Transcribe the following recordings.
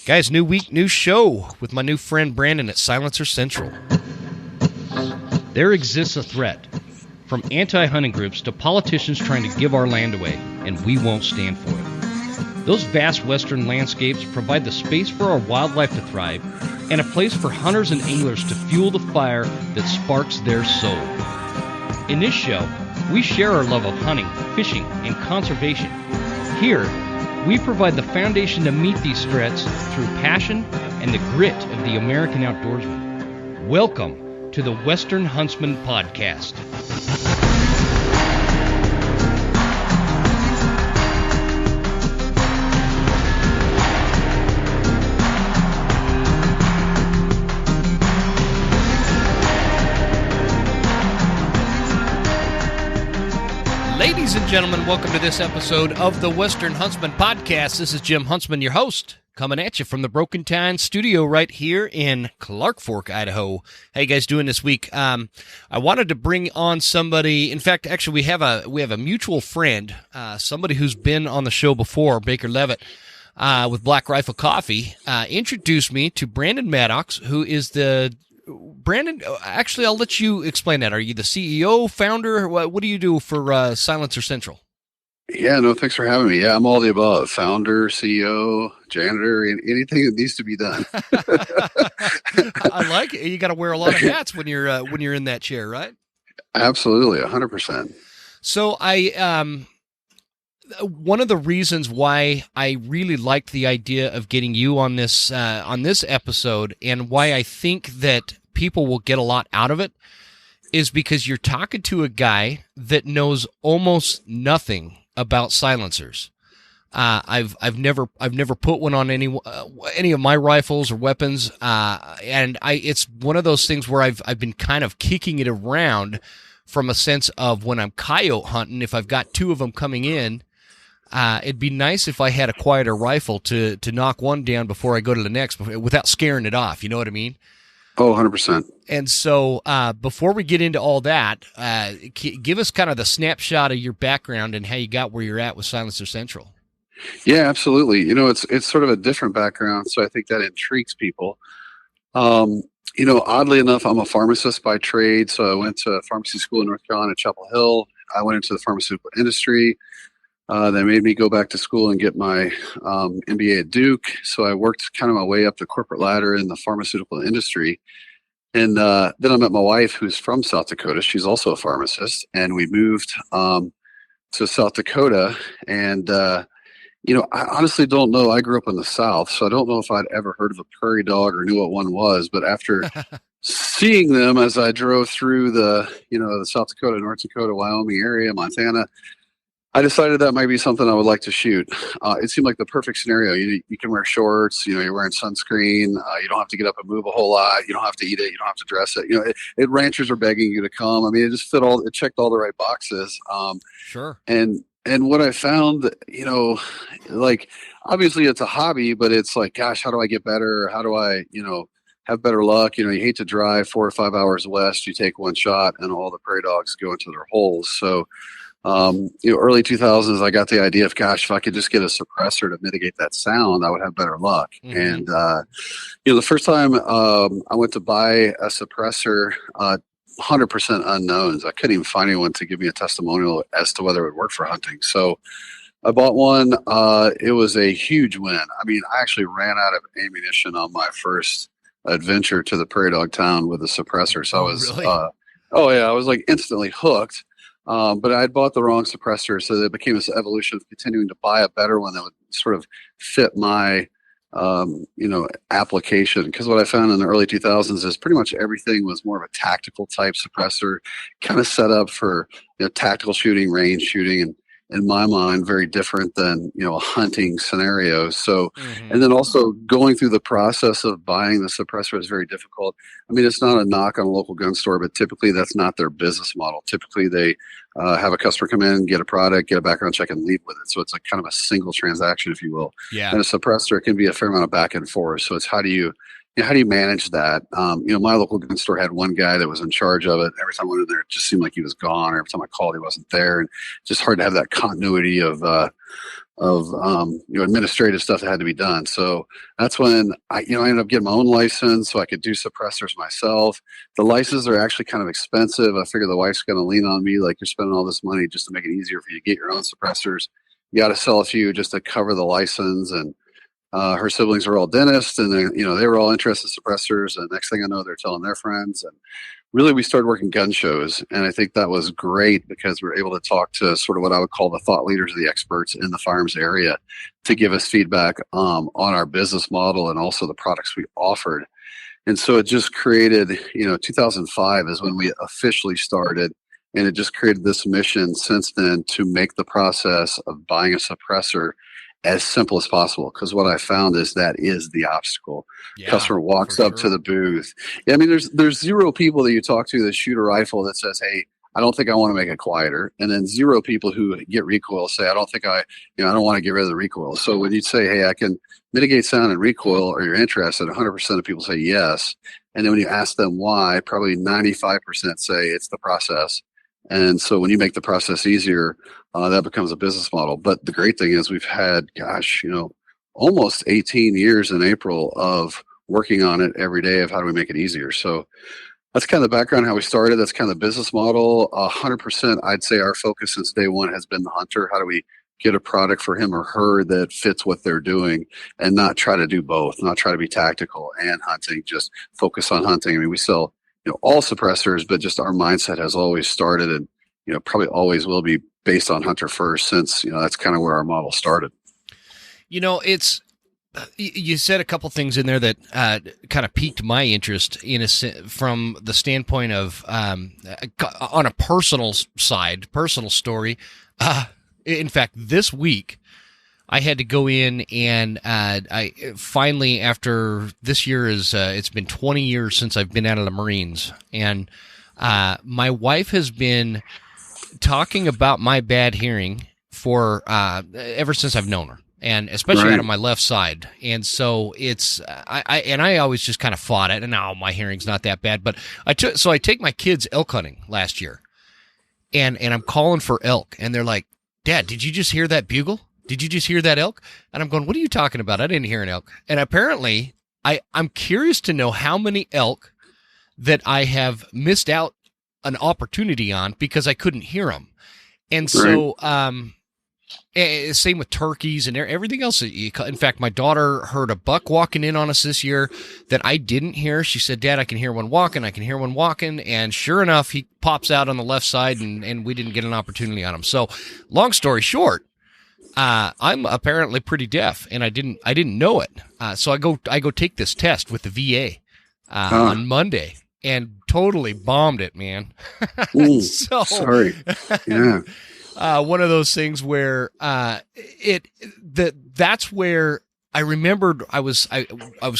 Guys, new week, new show with my new friend Brandon at Silencer Central. There exists a threat from anti-hunting groups to politicians trying to give our land away, and we won't stand for it. Those vast western landscapes provide the space for our wildlife to thrive and a place for hunters and anglers to fuel the fire that sparks their soul. In this show, we share our love of hunting, fishing, and conservation. Here, we provide the foundation to meet these threats through passion and the grit of the American outdoorsman. Welcome to the Western Huntsman podcast. Ladies and gentlemen, welcome to this episode of the Western Huntsman podcast. This is Jim Huntsman, your host, coming at you from the Broken Tine studio right here in Clark Fork, Idaho. How you guys doing this week? I wanted to bring on somebody. In fact, actually, we have a mutual friend, somebody who's been on the show before, Baker Levitt, with Black Rifle Coffee, introduced me to Brandon Maddox, who is the Brandon, actually, I'll let you explain that. Are you the CEO, founder? What do you do for Silencer Central? Yeah, no, thanks for having me. Yeah, I'm all the above. Founder, CEO, janitor, anything that needs to be done. I like it. You got to wear a lot of hats when you're in that chair, right? Absolutely, 100%. So one of the reasons why I really liked the idea of getting you on this episode, and why I think that people will get a lot out of it, is because you're talking to a guy that knows almost nothing about silencers. I've never put one on any of my rifles or weapons, and it's one of those things where I've been kind of kicking it around from a sense of when I'm coyote hunting. If I've got two of them coming in, it'd be nice if I had a quieter rifle to knock one down before I go to the next without scaring it off. You know what I mean? Oh, 100%. And so before we get into all that, give us kind of the snapshot of your background and how you got where you're at with Silencer Central. Yeah, absolutely. You know, it's sort of a different background, so I think that intrigues people. You know, oddly enough, I'm a pharmacist by trade, so I went to pharmacy school in North Carolina, Chapel Hill. I went into the pharmaceutical industry. They made me go back to school and get my MBA at Duke. So I worked kind of my way up the corporate ladder in the pharmaceutical industry. And then I met my wife, who's from South Dakota. She's also a pharmacist. And we moved to South Dakota. And, you know, I honestly don't know. I grew up in the South, so I don't know if I'd ever heard of a prairie dog or knew what one was. But after seeing them as I drove through the South Dakota, North Dakota, Wyoming area, Montana, I decided that might be something I would like to shoot. It seemed like the perfect scenario. You can wear shorts, you're wearing sunscreen. You don't have to get up and move a whole lot. You don't have to eat it. You don't have to dress it. Ranchers are begging you to come. I mean, it checked all the right boxes. Sure. And what I found, like, obviously it's a hobby, but it's like, gosh, how do I get better? How do I, have better luck? You hate to drive 4 or 5 hours west. You take one shot and all the prairie dogs go into their holes. So, early 2000s, I got the idea of, gosh, if I could just get a suppressor to mitigate that sound, I would have better luck. Mm-hmm. And, the first time I went to buy a suppressor, 100% unknowns. I couldn't even find anyone to give me a testimonial as to whether it would work for hunting. So I bought one. It was a huge win. I mean, I actually ran out of ammunition on my first adventure to the prairie dog town with a suppressor. So I was, really? I was like instantly hooked. But I had bought the wrong suppressor, so it became this evolution of continuing to buy a better one that would sort of fit my, application. Because what I found in the early 2000s is pretty much everything was more of a tactical type suppressor, kind of set up for tactical shooting, range shooting, and in my mind, very different than, a hunting scenario. So, and then also going through the process of buying the suppressor is very difficult. I mean, it's not a knock on a local gun store, but typically that's not their business model. Typically they have a customer come in, get a product, get a background check, and leave with it. So it's like kind of a single transaction, if you will. Yeah. And a suppressor can be a fair amount of back and forth. So it's how do you manage that? My local gun store had one guy that was in charge of it. Every time I went in there, it just seemed like he was gone. Every time I called, he wasn't there. And just hard to have that continuity of administrative stuff that had to be done. So that's when I ended up getting my own license so I could do suppressors myself. The licenses are actually kind of expensive. I figure the wife's going to lean on me, like, you're spending all this money just to make it easier for you to get your own suppressors. You got to sell a few just to cover the license. And her siblings are all dentists, and they were all interested in suppressors. And next thing I know, they're telling their friends. And really, we started working gun shows, and I think that was great because we were able to talk to sort of what I would call the thought leaders, the experts in the firearms area, to give us feedback on our business model and also the products we offered. And so it just created, 2005 is when we officially started, and it just created this mission since then to make the process of buying a suppressor as simple as possible. Because what I found is that is the obstacle. Yeah, customer walks up to the booth. I mean, there's zero people that you talk to that shoot a rifle that says, "Hey, I don't think I want to make it quieter," and then zero people who get recoil say, "I don't think I don't want to get rid of the recoil." So when you say, "Hey, I can mitigate sound and recoil," or you're interested, 100% of people say yes. And then when you ask them why, probably 95% say it's the process. And so when you make the process easier, that becomes a business model. But the great thing is we've had, almost 18 years in April of working on it every day of how do we make it easier. So that's kind of the background, how we started. That's kind of the business model. 100%, I'd say our focus since day one has been the hunter. How do we get a product for him or her that fits what they're doing, and not try to do both, not try to be tactical and hunting, just focus on hunting. I mean, we sell all suppressors, but just our mindset has always started and, probably always will be based on hunter first, since, that's kind of where our model started. You said a couple things in there that kind of piqued my interest from the standpoint of on a personal side, personal story. In fact, this week, I had to go in and I finally, after this year it's been 20 years since I've been out of the Marines, and my wife has been talking about my bad hearing for ever since I've known her, and especially out of my left side. And so it's I always just kind of fought it, and now my hearing's not that bad. But I take my kids elk hunting last year, and I'm calling for elk, and they're like, "Dad, did you just hear that bugle? Did you just hear that elk?" And I'm going, "What are you talking about? I didn't hear an elk." And apparently, I'm curious to know how many elk that I have missed out an opportunity on because I couldn't hear them. And so, same with turkeys and everything else. In fact, my daughter heard a buck walking in on us this year that I didn't hear. She said, "Dad, I can hear one walking. I can hear one walking." And sure enough, he pops out on the left side, and we didn't get an opportunity on him. So long story short, I'm apparently pretty deaf, and I didn't know it. So I go take this test with the VA on Monday, and totally bombed it, man. Ooh, so sorry. Yeah. One of those things where that's where I remembered I was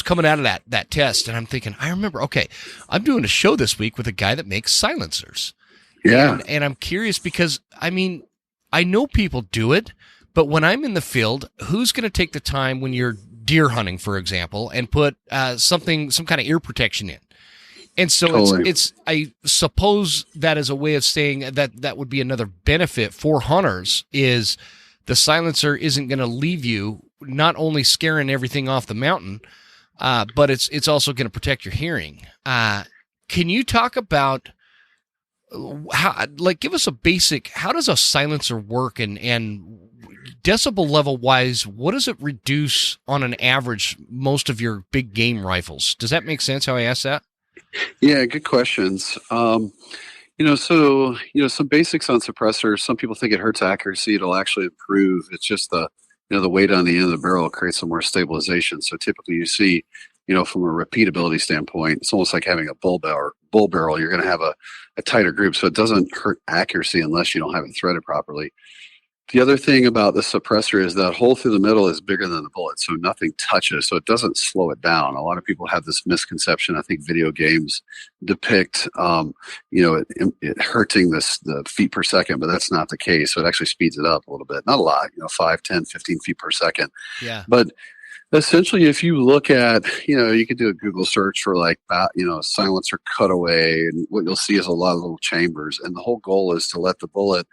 coming out of that test, and I'm thinking, I remember, okay, I'm doing a show this week with a guy that makes silencers. Yeah. And I'm curious because, I mean, I know people do it, but when I'm in the field, who's going to take the time when you're deer hunting, for example, and put some kind of ear protection in? And so totally. it's I suppose that is a way of saying that would be another benefit for hunters, is the silencer isn't going to leave you not only scaring everything off the mountain, but it's also going to protect your hearing. Can you talk about how, like, give us a basic, how does a silencer work, and decibel level wise, what does it reduce on an average most of your big game rifles? Does that make sense how I asked that? Yeah, good questions. Some basics on suppressors. Some people think it hurts accuracy. It'll actually improve. It's just the weight on the end of the barrel creates some more stabilization. So typically you see, from a repeatability standpoint, it's almost like having a bull barrel. You're going to have a tighter group, so it doesn't hurt accuracy unless you don't have it threaded properly. The other thing about the suppressor is that hole through the middle is bigger than the bullet, so nothing touches, so it doesn't slow it down. A lot of people have this misconception. I think video games depict, it hurting the feet per second, but that's not the case. So it actually speeds it up a little bit. Not a lot, 5, 10, 15 feet per second. Yeah. But essentially, if you look at, you could do a Google search for silencer cutaway, and what you'll see is a lot of little chambers. And the whole goal is to let the bullet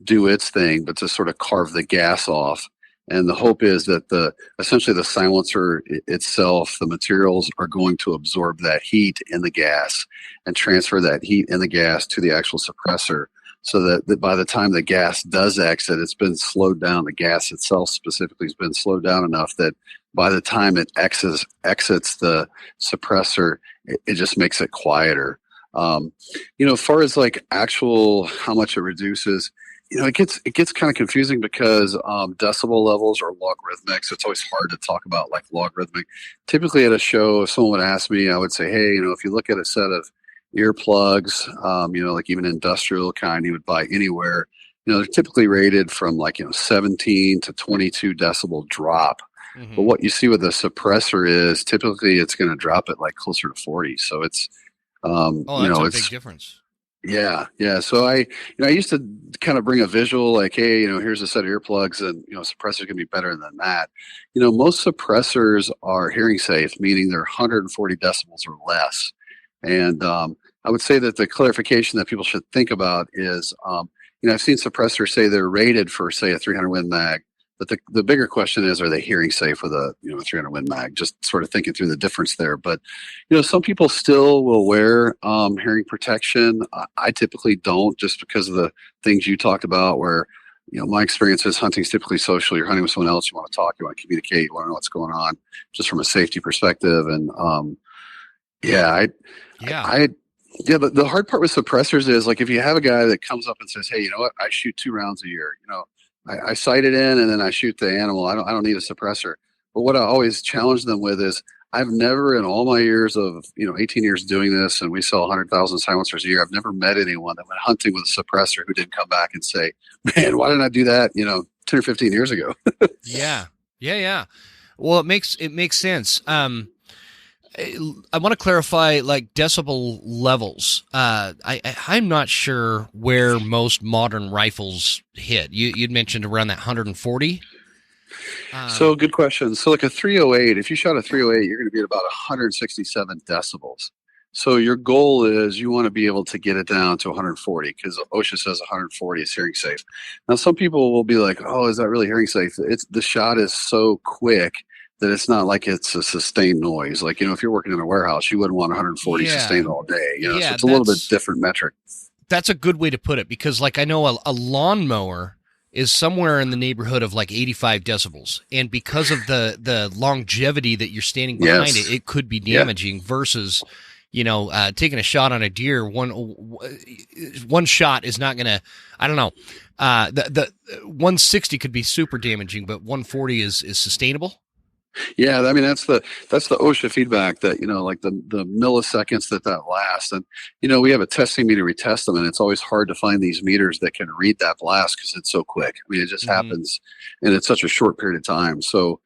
do its thing, but to sort of carve the gas off And the hope is that essentially the silencer itself, the materials are going to absorb that heat in the gas and transfer that heat in the gas to the actual suppressor, so that by the time the gas does exit, it's been slowed down. The gas itself specifically has been slowed down enough that by the time it exits the suppressor, it just makes it quieter. As far as like actual how much it reduces, it gets kind of confusing because decibel levels are logarithmic, so it's always hard to talk about like logarithmic. Typically at a show, if someone would ask me, I would say, hey, if you look at a set of earplugs, like even industrial kind you would buy anywhere, they're typically rated from like 17 to 22 decibel drop. Mm-hmm. But what you see with the suppressor is typically it's going to drop it like closer to 40. So it's that's a big difference. Yeah. So I used to kind of bring a visual like, hey, here's a set of earplugs, and suppressors can be better than that. Most suppressors are hearing safe, meaning they're 140 decibels or less. And I would say that the clarification that people should think about is, I've seen suppressors say they're rated for, say, a 300 Win mag. But the bigger question is, are they hearing safe with a 300 Win mag? Just sort of thinking through the difference there. But some people still will wear hearing protection. I typically don't, just because of the things you talked about. Where my experience is hunting is typically social. You're hunting with someone else. You want to talk. You want to communicate. You want to know what's going on, just from a safety perspective. And the hard part with suppressors is like if you have a guy that comes up and says, hey, you know what, I shoot 2 rounds a year. I sight it in and then I shoot the animal. I don't need a suppressor. But what I always challenge them with is I've never, in all my years of 18 years doing this, and we sell 100,000 silencers a year, I've never met anyone that went hunting with a suppressor who didn't come back and say, man, why didn't I do that 10 or 15 years ago? Yeah. Well, it makes sense. I want to clarify like decibel levels. I'm not sure where most modern rifles hit. You'd mentioned around that 140. So good question. So like a 308, if you shot a 308, you're going to be at about 167 decibels. So your goal is you want to be able to get it down to 140 because OSHA says 140 is hearing safe. Now some people will be like, oh, is that really hearing safe? The shot is so quick that it's not like it's a sustained noise. Like, if you're working in a warehouse, you wouldn't want 140 sustained all day. So it's a little bit different metric. That's a good way to put it because, like, I know a lawnmower is somewhere in the neighborhood of like 85 decibels. And because of the longevity that you're standing behind it could be damaging versus, taking a shot on a deer. One shot is not going to, I don't know. The 160 could be super damaging, but 140 is sustainable. Yeah, I mean that's the OSHA feedback that like the milliseconds that lasts, and we have a testing meter, we test them, and it's always hard to find these meters that can read that blast because it's so quick. I mean, it just happens, and it's such a short period of time. So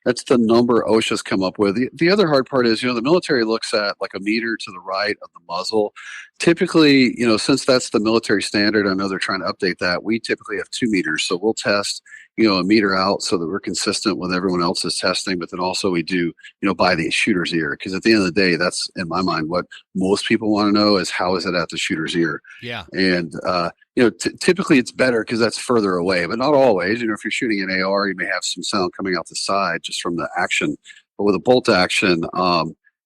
that's the number OSHA's come up with. The other hard part is the military looks at like a meter to the right of the muzzle. Typically, since that's the military standard, I know they're trying to update that. We typically have 2 meters, so we'll test a meter out so that we're consistent with everyone else's testing, but then also we do, by the shooter's ear. Because at the end of the day, that's, in my mind, what most people want to know is how is it at the shooter's ear? Yeah. And, typically it's better because that's further away, but not always. If you're shooting an AR, you may have some sound coming out the side just from the action. But with a bolt action,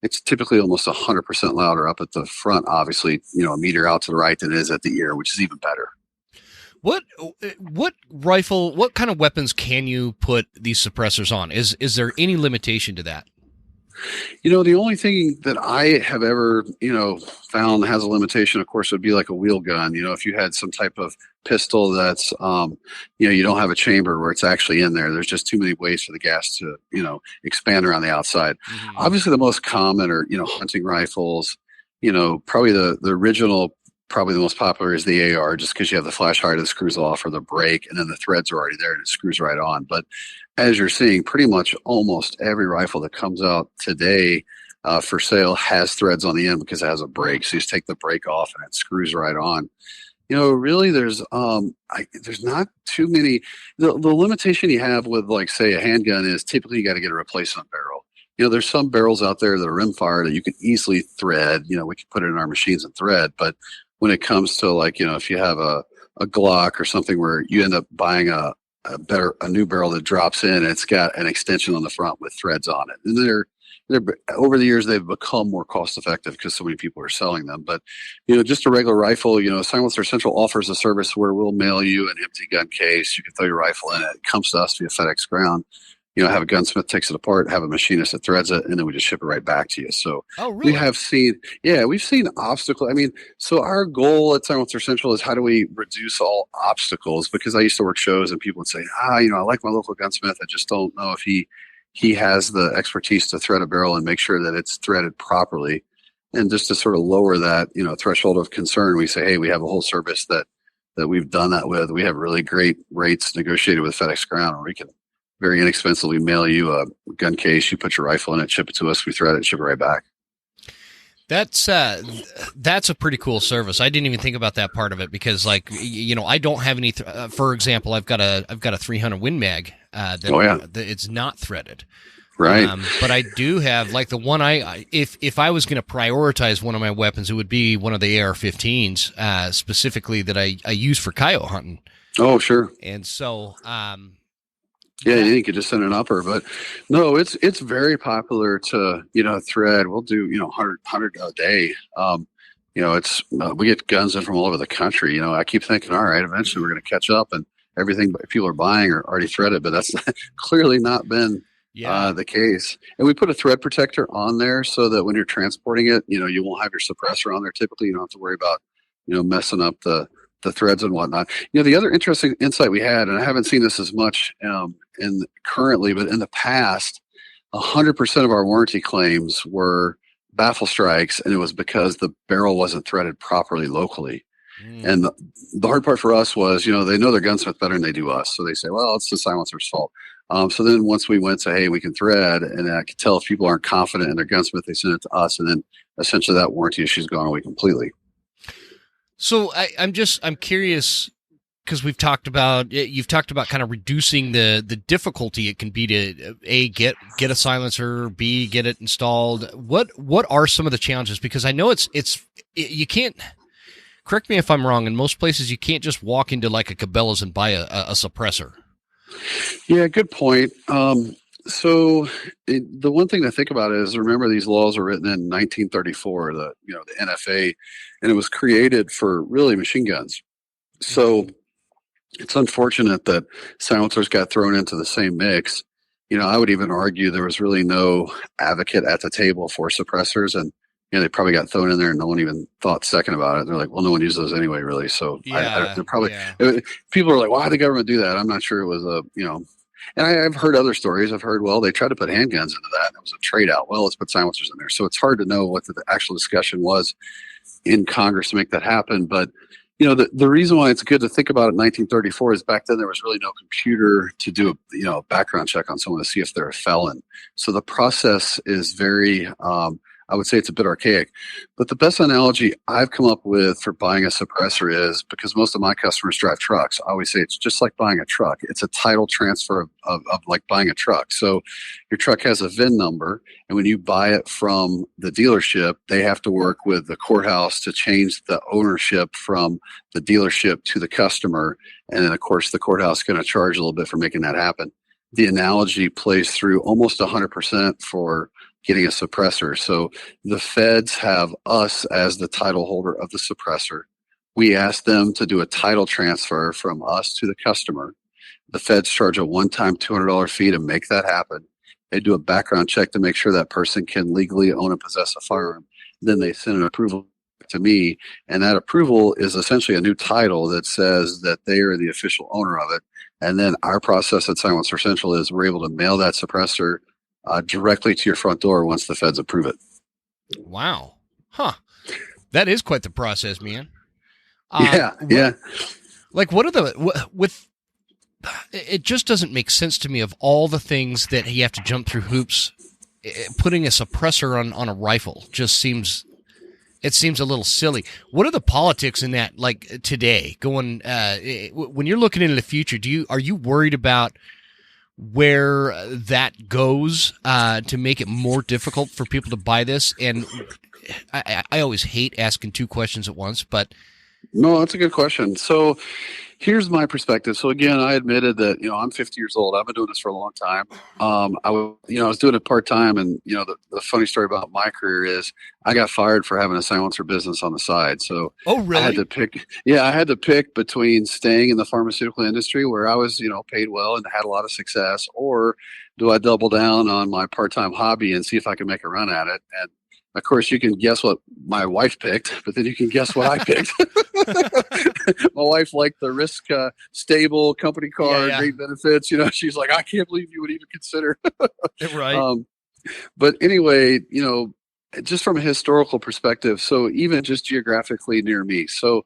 it's typically almost 100% louder up at the front, obviously, a meter out to the right than it is at the ear, which is even better. What rifle, what kind of weapons can you put these suppressors on? Is there any limitation to that? The only thing that I have ever, found has a limitation, of course, would be like a wheel gun. If you had some type of pistol that's, you don't have a chamber where it's actually in there. There's just too many ways for the gas to, expand around the outside. Mm-hmm. Obviously, the most common are, hunting rifles. Probably the original. Probably the most popular is the AR, just because you have the flash hider that screws off or the brake, and then the threads are already there and it screws right on. But as you're seeing, pretty much almost every rifle that comes out today for sale has threads on the end because it has a brake. So you just take the brake off and it screws right on. Really, there's not too many. The limitation you have with, like, say, a handgun is typically you got to get a replacement barrel. There's some barrels out there that are rimfire that you can easily thread. We can put it in our machines and thread, but when it comes to, like, if you have a Glock or something where you end up buying a a new barrel that drops in, and it's got an extension on the front with threads on it. And they're over the years they've become more cost effective because so many people are selling them. But just a regular rifle, Silencer Central offers a service where we'll mail you an empty gun case. You can throw your rifle in it. It comes to us via FedEx Ground. Have a gunsmith takes it apart, have a machinist that threads it, and then we just ship it right back to you. So really? we've seen obstacles. I mean, so our goal at Silencer Central is how do we reduce all obstacles? Because I used to work shows and people would say, I like my local gunsmith. I just don't know if he has the expertise to thread a barrel and make sure that it's threaded properly. And just to sort of lower that, threshold of concern, we say, hey, we have a whole service that we've done that with. We have really great rates negotiated with FedEx Ground, where we can very inexpensively mail you a gun case. You put your rifle in it, ship it to us, we thread it, ship it right back. That's a pretty cool service. I didn't even think about that part of it because, I don't have any. For example, I've got a 300 Win Mag that it's not threaded, right? But I do have the one if I was going to prioritize one of my weapons, it would be one of the AR-15s specifically that I use for coyote hunting. Oh, sure. And so. You could just send an upper, but no, it's very popular to, thread. We'll do, 100 a day. We get guns in from all over the country. I keep thinking, all right, eventually we're going to catch up and everything people are buying are already threaded, but that's clearly not been the case. And we put a thread protector on there so that when you're transporting it, you won't have your suppressor on there. Typically, you don't have to worry about, messing up the threads and whatnot. The other interesting insight we had, and I haven't seen this as much currently, but in the past, 100% of our warranty claims were baffle strikes, and it was because the barrel wasn't threaded properly locally. And the hard part for us was, they know their gunsmith better than they do us. So they say, well, it's the silencer's fault. So then once we went to, hey, we can thread, and I could tell if people aren't confident in their gunsmith, they send it to us, and then essentially that warranty issue's gone away completely. So I'm curious, because you've talked about kind of reducing the difficulty it can be to A, get a silencer, B, get it installed. What are some of the challenges? Because I know you can't, correct me if I'm wrong, in most places you can't just walk into a Cabela's and buy a suppressor. Yeah, good point. So the one thing to think about is, remember, these laws were written in 1934, the NFA, and it was created for really machine guns. So it's unfortunate that silencers got thrown into the same mix. I would even argue there was really no advocate at the table for suppressors, and they probably got thrown in there and no one even thought second about it. They're like, well, no one uses those anyway, really. So people are like, why did the government do that? I'm not sure it was and I've heard other stories. I've heard, well, they tried to put handguns into that, and it was a trade out. Well, let's put silencers in there. So it's hard to know what the actual discussion was in Congress to make that happen. But, the reason why it's good to think about it in 1934 is back then there was really no computer to do a background check on someone to see if they're a felon. So the process is very, I would say it's a bit archaic. But the best analogy I've come up with for buying a suppressor is, because most of my customers drive trucks, I always say it's just like buying a truck. It's a title transfer of like buying a truck. So your truck has a VIN number, and when you buy it from the dealership, they have to work with the courthouse to change the ownership from the dealership to the customer. And then, of course, the courthouse is going to charge a little bit for making that happen. The analogy plays through almost 100% for getting a suppressor. So the feds have us as the title holder of the suppressor. We ask them to do a title transfer from us to the customer. The feds charge a one-time $200 fee to make that happen. They do a background check to make sure that person can legally own and possess a firearm. Then they send an approval to me, and that approval is essentially a new title that says that they are the official owner of it. And then our process at Silencer Central is we're able to mail that suppressor directly to your front door once the feds approve it. Wow. Huh. That is quite the process, man. Yeah. What are it just doesn't make sense to me of all the things that you have to jump through hoops. Putting a suppressor on a rifle just seems a little silly. What are the politics in that, today, going, when you're looking into the future, are you worried about where that goes to make it more difficult for people to buy this? And I always hate asking two questions at once, but no, that's a good question. So Here's my perspective. So again, I admitted that, I'm 50 years old. I've been doing this for a long time. I was doing it part time, and the funny story about my career is I got fired for having a silencer business on the side. So Oh, I had really? to pick. Yeah, I had to pick between staying in the pharmaceutical industry where I was, paid well and had a lot of success, or do I double down on my part time hobby and see if I can make a run at it? And of course, you can guess what my wife picked, but then you can guess what I picked. My wife liked the risk stable company Yeah, car, yeah. great benefits. She's like, I can't believe you would even consider. Right. um, but anyway, just from a historical perspective, so even just geographically near me. So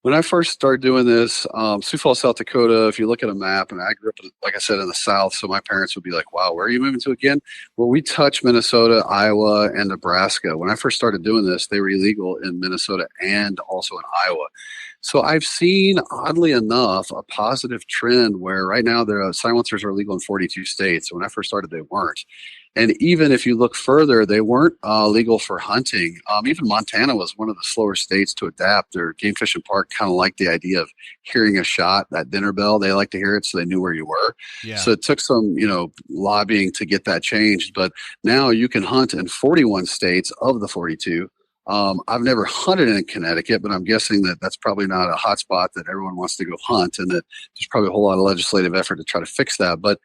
when I first started doing this, Sioux Falls, South Dakota, if you look at a map, and I grew up, like I said, in the South, so my parents would be like, wow, where are you moving to again? Well, we touch Minnesota, Iowa, and Nebraska. When I first started doing this, they were illegal in Minnesota and also in Iowa. So I've seen, oddly enough, a positive trend where right now the silencers are legal in 42 states. When I first started, they weren't. And even if you look further, they weren't legal for hunting. Even Montana was one of the slower states to adapt. Their game fish and park kind of liked the idea of hearing a shot, that dinner bell. They like to hear it so they knew where you were. Yeah. So it took some, lobbying to get that changed. But now you can hunt in 41 states of the 42. I've never hunted in Connecticut, but I'm guessing that that's probably not a hot spot that everyone wants to go hunt, and that there's probably a whole lot of legislative effort to try to fix that. But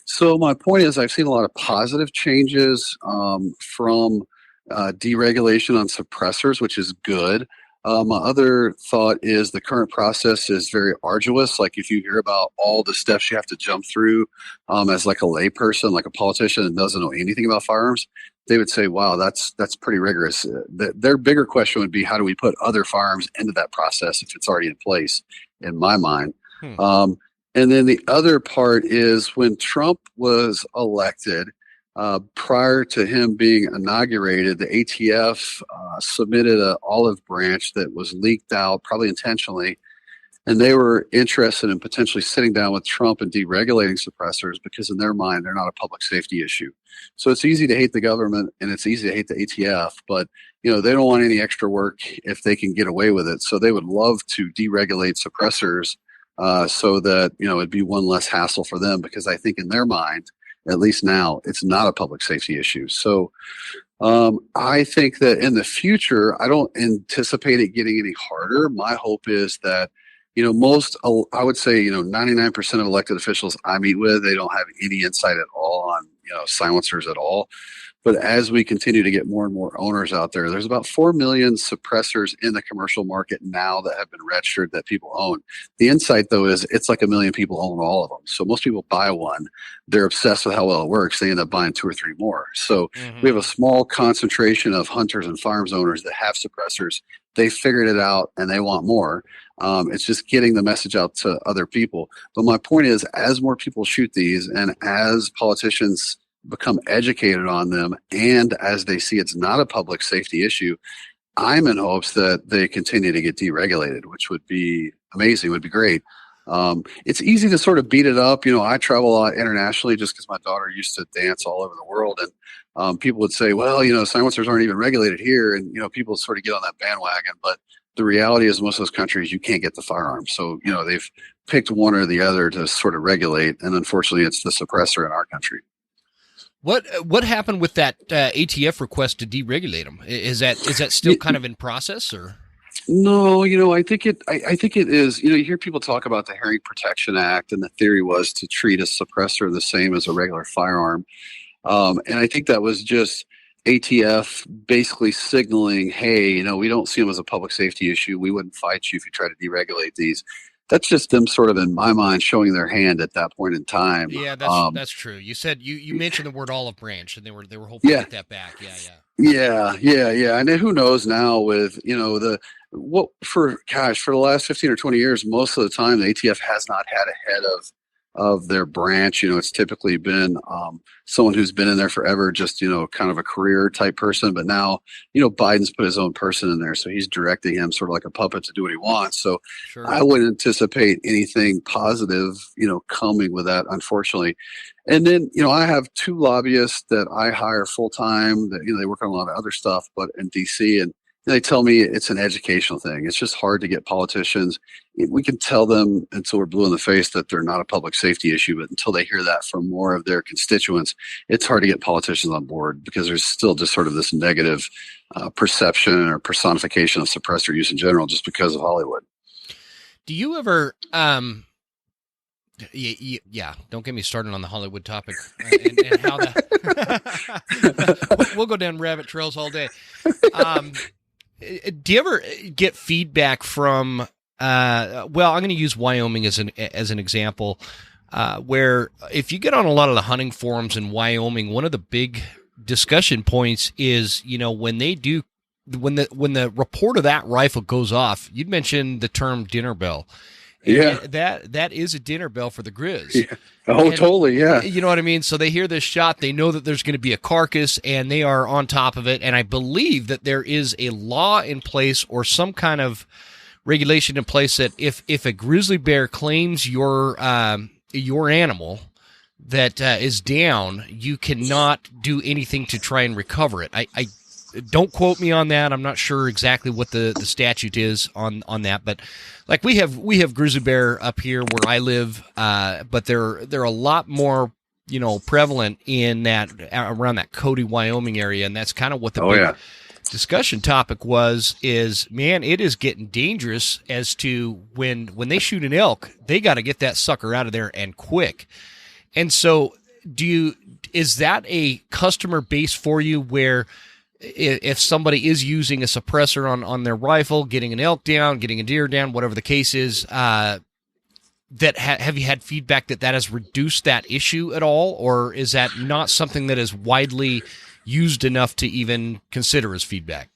so my point is, I've seen a lot of positive changes from deregulation on suppressors, which is good. My other thought is the current process is very arduous. Like if you hear about all the steps you have to jump through as like a layperson, like a politician that doesn't know anything about firearms, they would say, wow, that's pretty rigorous. Their bigger question would be, how do we put other firearms into that process if it's already in place, in my mind? Hmm. And then the other part is when Trump was elected, prior to him being inaugurated, the ATF submitted an olive branch that was leaked out, probably intentionally, and they were interested in potentially sitting down with Trump and deregulating suppressors because in their mind, they're not a public safety issue. So it's easy to hate the government and it's easy to hate the ATF, but they don't want any extra work if they can get away with it. So they would love to deregulate suppressors so that, it'd be one less hassle for them, because I think in their mind, at least now, it's not a public safety issue. So I think that in the future, I don't anticipate it getting any harder. My hope is that I would say, 99% of elected officials I meet with, they don't have any insight at all on, silencers at all. But as we continue to get more and more owners out there, there's about 4 million suppressors in the commercial market now that have been registered that people own. The insight, though, is it's like 1 million people own all of them. So most people buy one. They're obsessed with how well it works. They end up buying 2 or 3 more. So we have a small concentration of hunters and firearms owners that have suppressors. They figured it out and they want more. It's just getting the message out to other people. But my point is, as more people shoot these and as politicians become educated on them, and as they see it's not a public safety issue, I'm in hopes that they continue to get deregulated, which would be amazing, would be great. It's easy to sort of beat it up. I travel a lot internationally just because my daughter used to dance all over the world. And people would say, well, silencers aren't even regulated here. And, people sort of get on that bandwagon. But the reality is most of those countries, you can't get the firearms. So, they've picked one or the other to sort of regulate. And unfortunately, it's the suppressor in our country. What happened with that ATF request to deregulate them? Is that still kind of in process, or? No, I think it is. You hear people talk about the Hearing Protection Act, and the theory was to treat a suppressor the same as a regular firearm. And I think that was just ATF basically signaling, hey, we don't see them as a public safety issue. We wouldn't fight you if you try to deregulate these. That's just them sort of, in my mind, showing their hand at that point in time. Yeah, that's true. You said you mentioned the word olive branch, and they were hoping to get that back. Yeah. And then who knows now with for the last 15 or 20 years, most of the time the ATF has not had a head of their branch. It's typically been someone who's been in there forever, just, kind of a career type person. But now, Biden's put his own person in there. So he's directing him sort of like a puppet to do what he wants. So Sure. I wouldn't anticipate anything positive, coming with that, unfortunately. And then, I have 2 lobbyists that I hire full time that, they work on a lot of other stuff, but in DC, and they tell me it's an educational thing. It's just hard to get politicians. We can tell them until we're blue in the face that they're not a public safety issue, but until they hear that from more of their constituents, it's hard to get politicians on board because there's still just sort of this negative perception or personification of suppressor use in general just because of Hollywood. Do you ever, yeah, don't get me started on the Hollywood topic and how that, we'll go down rabbit trails all day. Do you ever get feedback from, I'm going to use Wyoming as an example, where if you get on a lot of the hunting forums in Wyoming, one of the big discussion points is, when the report of that rifle goes off, you'd mentioned the term dinner bell. Yeah, that is a dinner bell for the Grizz. Yeah. Oh, and, totally. Yeah. You know what I mean? So they hear this shot, they know that there's going to be a carcass, and they are on top of it. And I believe that there is a law in place or some kind of regulation in place that if a grizzly bear claims your animal that is down, you cannot do anything to try and recover it. I don't quote me on that. I'm not sure exactly what the statute is on that, but like we have grizzly bear up here where I live, but they're a lot more prevalent in that around that Cody, Wyoming area, and that's kind of what the big discussion topic is, man, it is getting dangerous as to when they shoot an elk, they got to get that sucker out of there and quick. And so is that a customer base for you where if somebody is using a suppressor on their rifle, getting an elk down, getting a deer down, whatever the case is, have you had feedback that has reduced that issue at all, or is that not something that is widely used enough to even consider as feedback?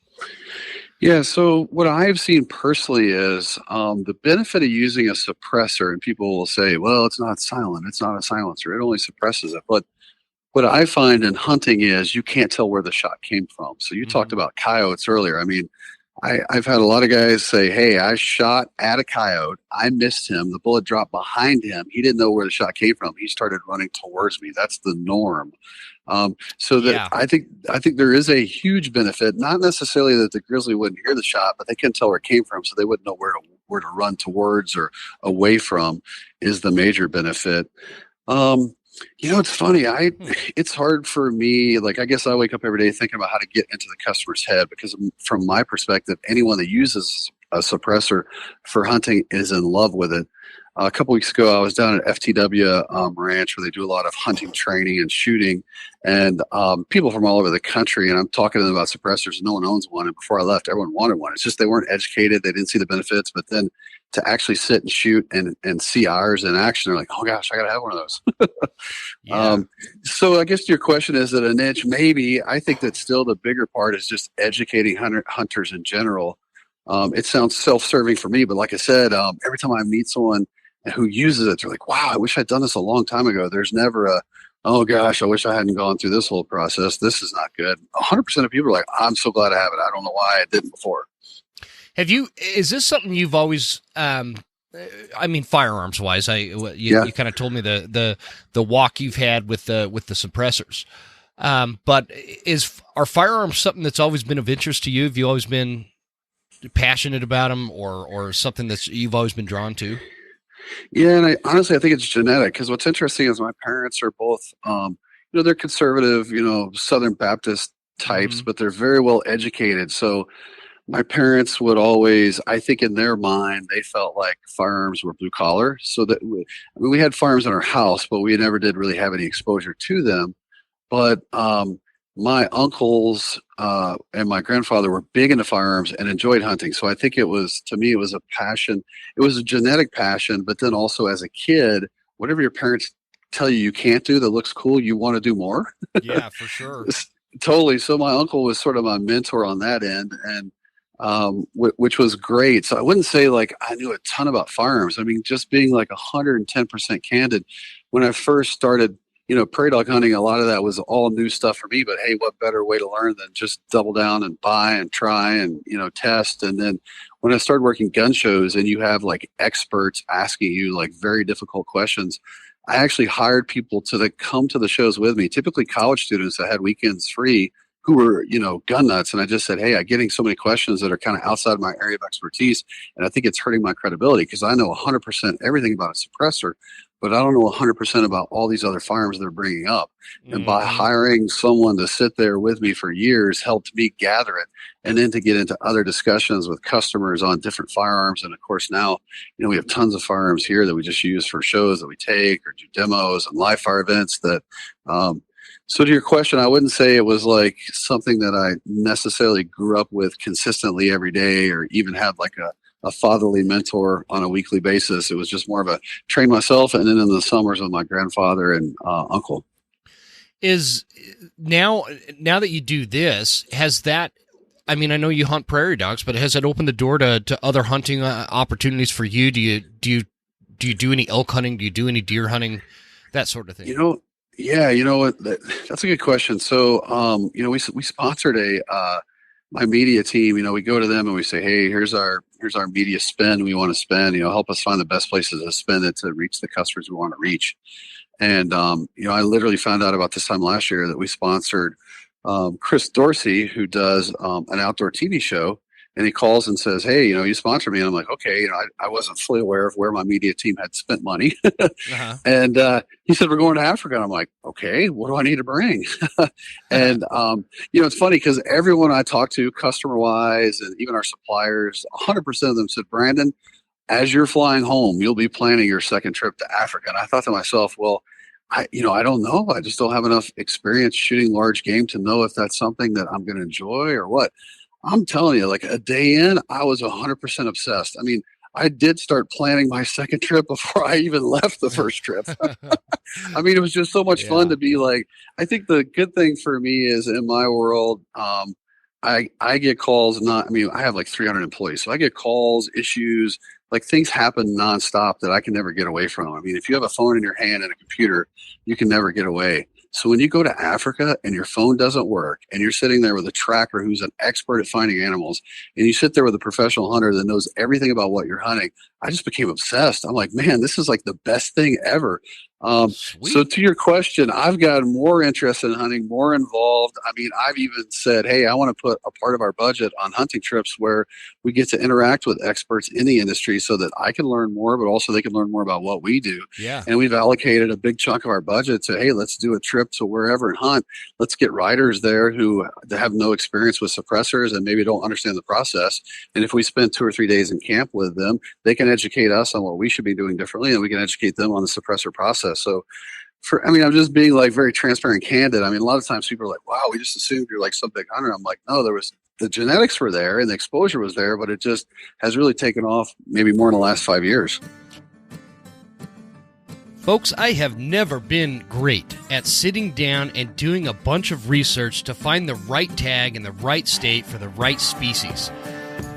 Yeah, so what I've seen personally is the benefit of using a suppressor, and people will say, well, it's not silent, it's not a silencer, it only suppresses it. But what I find in hunting is you can't tell where the shot came from. So you talked about coyotes earlier. I mean, I've had a lot of guys say, hey, I shot at a coyote. I missed him. The bullet dropped behind him. He didn't know where the shot came from. He started running towards me. That's the norm. I think there is a huge benefit, not necessarily that the grizzly wouldn't hear the shot, but they couldn't tell where it came from. So they wouldn't know where to run towards or away from is the major benefit. It's funny. It's hard for me. Like, I guess I wake up every day thinking about how to get into the customer's head, because from my perspective, anyone that uses a suppressor for hunting is in love with it. A couple weeks ago, I was down at FTW Ranch where they do a lot of hunting training and shooting, and people from all over the country. And I'm talking to them about suppressors. No one owns one. And before I left, everyone wanted one. It's just they weren't educated. They didn't see the benefits. But then to actually sit and shoot and see ours in action, they're like, oh gosh, I got to have one of those. So I guess your question, is it a niche? Maybe. I think that still the bigger part is just educating hunters in general. It sounds self-serving for me, but like I said, every time I meet someone who uses it, they're like, wow, I wish I'd done this a long time ago. There's never oh gosh, I wish I hadn't gone through this whole process. This is not good. 100% of people are like, I'm so glad I have it. I don't know why I didn't before. Is this something you've always, firearms wise, you kind of told me the walk you've had with the suppressors. But are firearms something that's always been of interest to you? Have you always been passionate about them, or something that you've always been drawn to? Yeah, and I think it's genetic, because what's interesting is my parents are both, they're conservative, Southern Baptist types, but they're very well educated. So my parents would always, I think in their mind, they felt like firearms were blue collar. So that we had firearms in our house, but we never did really have any exposure to them. But my uncles and my grandfather were big into firearms and enjoyed hunting. So I think to me, it was a passion. It was a genetic passion, but then also as a kid, whatever your parents tell you can't do that looks cool, you want to do more. Yeah, for sure. Totally. So my uncle was sort of my mentor on that end, and which was great. So I wouldn't say like I knew a ton about firearms. I mean, just being like 110% candid, when I first started, prairie dog hunting, a lot of that was all new stuff for me, but hey, what better way to learn than just double down and buy and try and, test. And then when I started working gun shows and you have like experts asking you like very difficult questions, I actually hired people to come to the shows with me, typically college students that had weekends free, who were, gun nuts. And I just said, hey, I'm getting so many questions that are kind of outside my area of expertise. And I think it's hurting my credibility because I know 100% everything about a suppressor, but I don't know 100% about all these other firearms they're bringing up. And by hiring someone to sit there with me for years helped me gather it. And then to get into other discussions with customers on different firearms. And of course, now, we have tons of firearms here that we just use for shows that we take or do demos and live fire events that, so to your question, I wouldn't say it was like something that I necessarily grew up with consistently every day or even had like a fatherly mentor on a weekly basis. It was just more of a train myself and then in the summers with my grandfather and uncle. Is now that you do this, has that, I mean, I know you hunt prairie dogs, but has it opened the door to other hunting opportunities for you? Do you do any elk hunting? Do you do any deer hunting? That sort of thing? Yeah, that's a good question. So, we sponsored my media team. We go to them and we say, hey, here's our media spend we want to spend. Help us find the best places to spend it to reach the customers we want to reach. And I literally found out about this time last year that we sponsored Chris Dorsey, who does an outdoor TV show. And he calls and says, hey, you sponsor me. And I'm like, okay, I wasn't fully aware of where my media team had spent money. And he said, we're going to Africa. And I'm like, okay, what do I need to bring? And, it's funny because everyone I talk to customer wise and even our suppliers, 100% of them said, Brandon, as you're flying home, you'll be planning your second trip to Africa. And I thought to myself, well, I don't know. I just don't have enough experience shooting large game to know if that's something that I'm going to enjoy or what. I'm telling you, like a day in, I was 100% obsessed. I mean, I did start planning my second trip before I even left the first trip. I mean, it was just so much fun to be like, I think the good thing for me is in my world, I get calls, I have like 300 employees. So I get calls, issues, like things happen nonstop that I can never get away from. I mean, if you have a phone in your hand and a computer, you can never get away. So when you go to Africa and your phone doesn't work and you're sitting there with a tracker who's an expert at finding animals and you sit there with a professional hunter that knows everything about what you're hunting, I just became obsessed. I'm like, man, this is like the best thing ever. So to your question, I've gotten more interested in hunting, more involved. I mean, I've even said, hey, I want to put a part of our budget on hunting trips where we get to interact with experts in the industry so that I can learn more, but also they can learn more about what we do. Yeah. And we've allocated a big chunk of our budget to, hey, let's do a trip to wherever and hunt. Let's get riders there who have no experience with suppressors and maybe don't understand the process. And if we spend 2 or 3 days in camp with them, they can educate us on what we should be doing differently, and we can educate them on the suppressor process. So I'm just being like very transparent and candid. I mean, a lot of times people are like, wow, we just assumed you're like some big hunter. I'm like, no, the genetics were there and the exposure was there, but it just has really taken off maybe more in the last 5 years. Folks, I have never been great at sitting down and doing a bunch of research to find the right tag in the right state for the right species.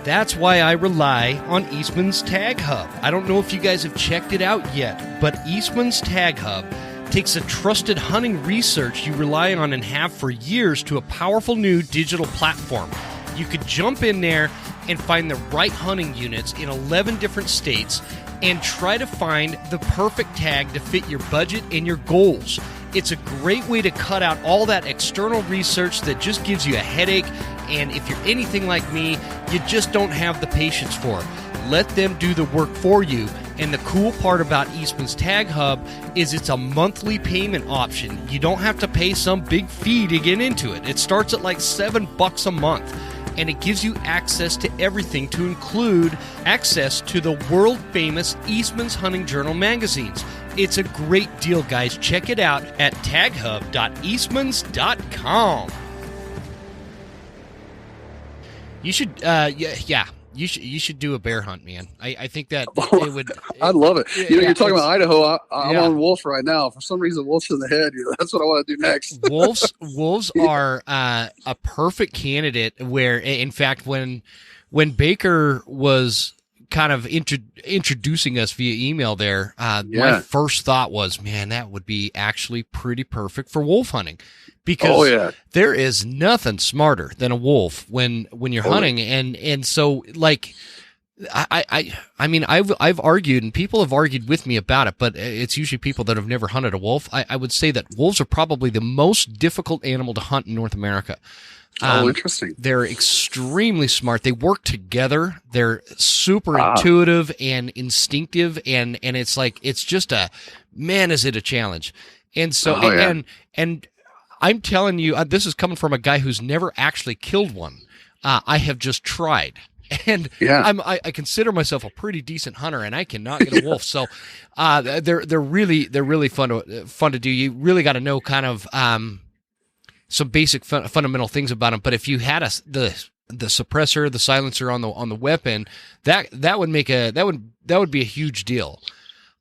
That's why I rely on Eastmans Tag Hub. I don't know if you guys have checked it out yet, but Eastmans Tag Hub takes a trusted hunting research you rely on and have for years to a powerful new digital platform. You could jump in there and find the right hunting units in 11 different states and try to find the perfect tag to fit your budget and your goals. It's a great way to cut out all that external research that just gives you a headache, and if you're anything like me, you just don't have the patience for it. Let them do the work for you. And the cool part about Eastman's Tag Hub is it's a monthly payment option. You don't have to pay some big fee to get into it. It starts at like $7 a month. And it gives you access to everything, to include access to the world-famous Eastman's Hunting Journal magazines. It's a great deal, guys. Check it out at taghub.eastmans.com. You should, You should do a bear hunt, man. I think that it would. I'd love it. You're talking about Idaho. I'm on wolf right now. For some reason, wolf's in the head. That's what I want to do next. Wolves are a perfect candidate. Where, in fact, when Baker was kind of introducing us via email there, my first thought was, man, that would be actually pretty perfect for wolf hunting. Because there is nothing smarter than a wolf when you're hunting, and so like I mean I've argued and people have argued with me about it, but it's usually people that have never hunted a wolf. I would say that wolves are probably the most difficult animal to hunt in North America. Interesting. They're extremely smart. They work together. They're super intuitive and instinctive, and it's like it's just is it a challenge? And so and I'm telling you, this is coming from a guy who's never actually killed one. I have just tried. And I consider myself a pretty decent hunter, and I cannot get a wolf. So they're really fun to do. You really got to know kind of some basic fundamental things about them. But if you had the suppressor, the silencer on the weapon, that would be a huge deal.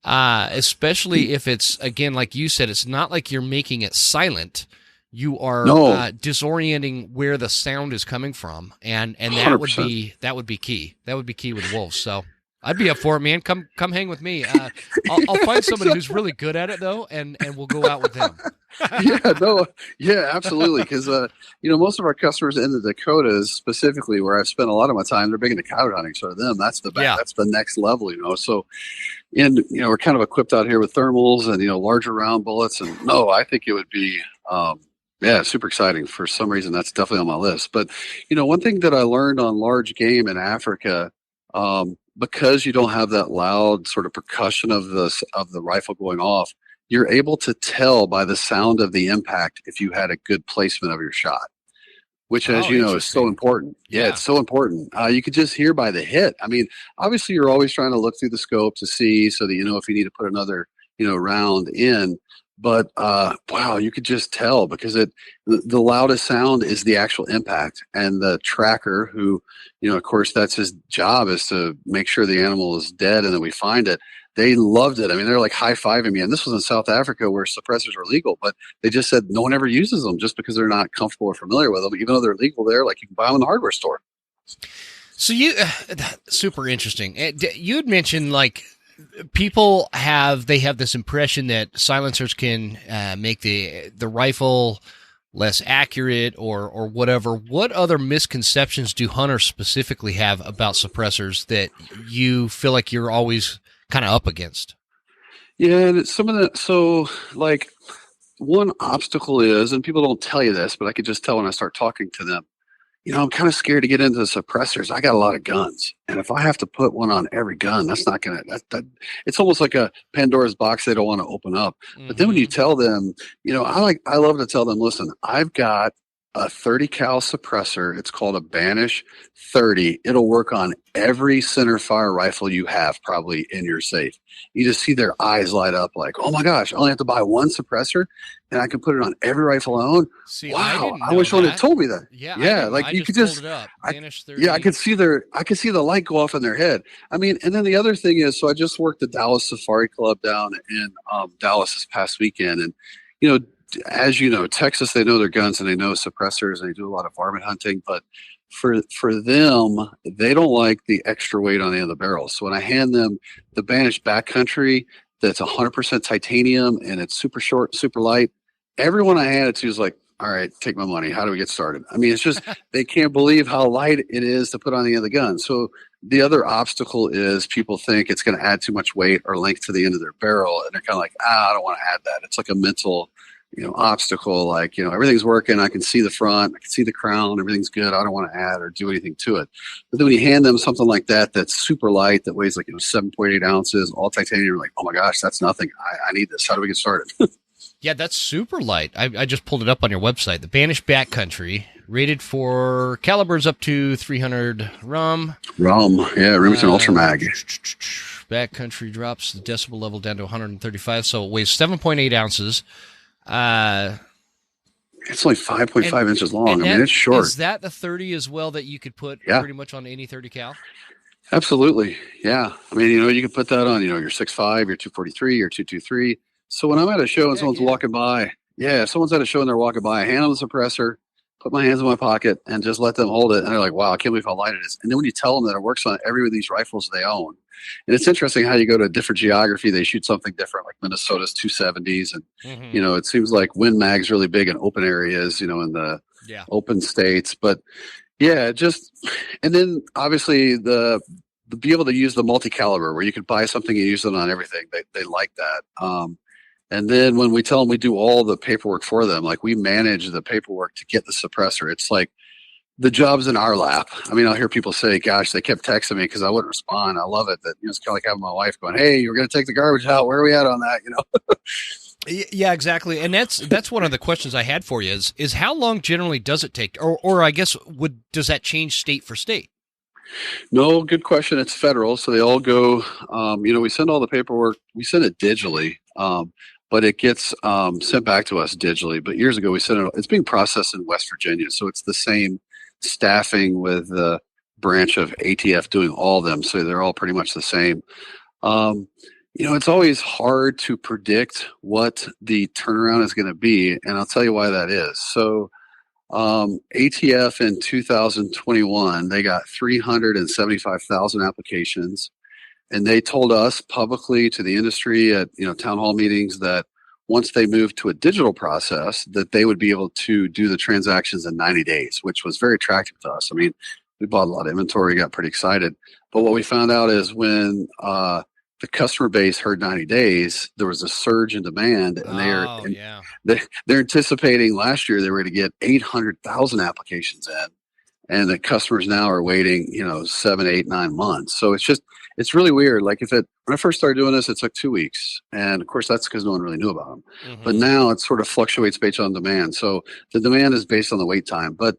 Especially if it's, again, like you said, it's not like you're making it silent. You are disorienting where the sound is coming from, and that would be key. That would be key with wolves. So I'd be up for it, man. Come hang with me. I'll find somebody who's really good at it though, and we'll go out with them. Absolutely. Because most of our customers in the Dakotas, specifically where I've spent a lot of my time, they're big into coyote hunting. So to them, that's the next level. So, we're kind of equipped out here with thermals and larger round bullets, and I think it would be. Super exciting. For some reason, that's definitely on my list. But, one thing that I learned on large game in Africa, because you don't have that loud sort of percussion of the rifle going off, you're able to tell by the sound of the impact if you had a good placement of your shot, which, as you know, is so important. Yeah, it's so important. You could just hear by the hit. I mean, obviously, you're always trying to look through the scope to see so that if you need to put another, round in. But you could just tell because the loudest sound is the actual impact, and the tracker, who of course that's his job, is to make sure the animal is dead and then we find it. They loved it. I mean, they're like high-fiving me, and this was in South Africa where suppressors are legal, but they just said no one ever uses them just because they're not comfortable or familiar with them, even though they're legal there. Like you can buy them in the hardware store. So super interesting. You had mentioned like. People have this impression that silencers can make the rifle less accurate or whatever. What other misconceptions do hunters specifically have about suppressors that you feel like you're always kind of up against? Yeah, and some of the like one obstacle is, and people don't tell you this, but I could just tell when I start talking to them. I'm kind of scared to get into the suppressors. I got a lot of guns, and if I have to put one on every gun, that's not going to, it's almost like a Pandora's box they don't want to open up. Mm-hmm. But then when you tell them, I love to tell them, listen, I've got a 30 cal suppressor. It's called a Banish 30. It'll work on every center fire rifle you have probably in your safe. You just see their eyes light up like, oh my gosh, I only have to buy one suppressor and I can put it on every rifle I own. See, wow. I wish someone had told me that. Yeah. Like you could just, Banish 30. I could see the light go off in their head. I mean, and then the other thing is, so I just worked the Dallas Safari Club down in Dallas this past weekend. And, as you know, Texas, they know their guns and they know suppressors and they do a lot of varmint hunting. But for them, they don't like the extra weight on the end of the barrels. So when I hand them the Banish backcountry, that's 100% titanium and it's super short, super light, everyone I hand it to is like, all right, take my money. How do we get started? I mean, it's just, they can't believe how light it is to put on the end of the gun. So the other obstacle is people think it's going to add too much weight or length to the end of their barrel. And they're kind of like, I don't want to add that. It's like a mental obstacle, like, everything's working. I can see the front, I can see the crown, everything's good. I don't want to add or do anything to it. But then when you hand them something like that, that's super light, that weighs like, 7.8 ounces, all titanium, you're like, oh my gosh, that's nothing. I need this. How do we get started? Yeah, that's super light. I just pulled it up on your website. The Banish backcountry, rated for calibers up to 300 rum. Remington Ultra Mag. Backcountry drops the decibel level down to 135, so it weighs 7.8 ounces. It's only 5.5 inches long. I mean, it's short. Is that the 30 as well that you could put pretty much on any 30 cal? Absolutely. Yeah. I mean, you can put that on, your 6.5, your 243, your 223. So when I'm at a show and someone's walking by, someone's at a show and they're walking by, I hand them the suppressor, put my hands in my pocket and just let them hold it. And they're like, wow, I can't believe how light it is. And then when you tell them that it works on every one of these rifles they own, and it's interesting how you go to a different geography, they shoot something different, like Minnesota's 270s. And, it seems like Win Mag's really big in open areas, in the open states. But and then obviously the be able to use the multi-caliber where you could buy something and use it on everything. They like that. And then when we tell them we do all the paperwork for them, like we manage the paperwork to get the suppressor. It's like the job's in our lap. I mean, I'll hear people say, gosh, they kept texting me because I wouldn't respond. I love it. That, it's kind of like having my wife going, hey, you're going to take the garbage out. Where are we at on that? Yeah, exactly. And that's one of the questions I had for you is how long generally does it take? Or I guess does that change state for state? No, good question. It's federal. So they all go, we send all the paperwork, we send it digitally. But it gets sent back to us digitally. But years ago, we sent it. It's being processed in West Virginia, so it's the same staffing with the branch of ATF doing all of them. So they're all pretty much the same. It's always hard to predict what the turnaround is going to be, and I'll tell you why that is. So ATF in 2021, they got 375,000 applications. And they told us publicly to the industry at town hall meetings that once they moved to a digital process, that they would be able to do the transactions in 90 days, which was very attractive to us. I mean, we bought a lot of inventory, got pretty excited. But what we found out is when the customer base heard 90 days, there was a surge in demand, and they're anticipating last year they were going to get 800,000 applications in. And the customers now are waiting, 7, 8, 9 months. So it's really weird. Like when I first started doing this, it took 2 weeks. And of course, that's because no one really knew about them. Mm-hmm. But now it sort of fluctuates based on demand. So the demand is based on the wait time. But,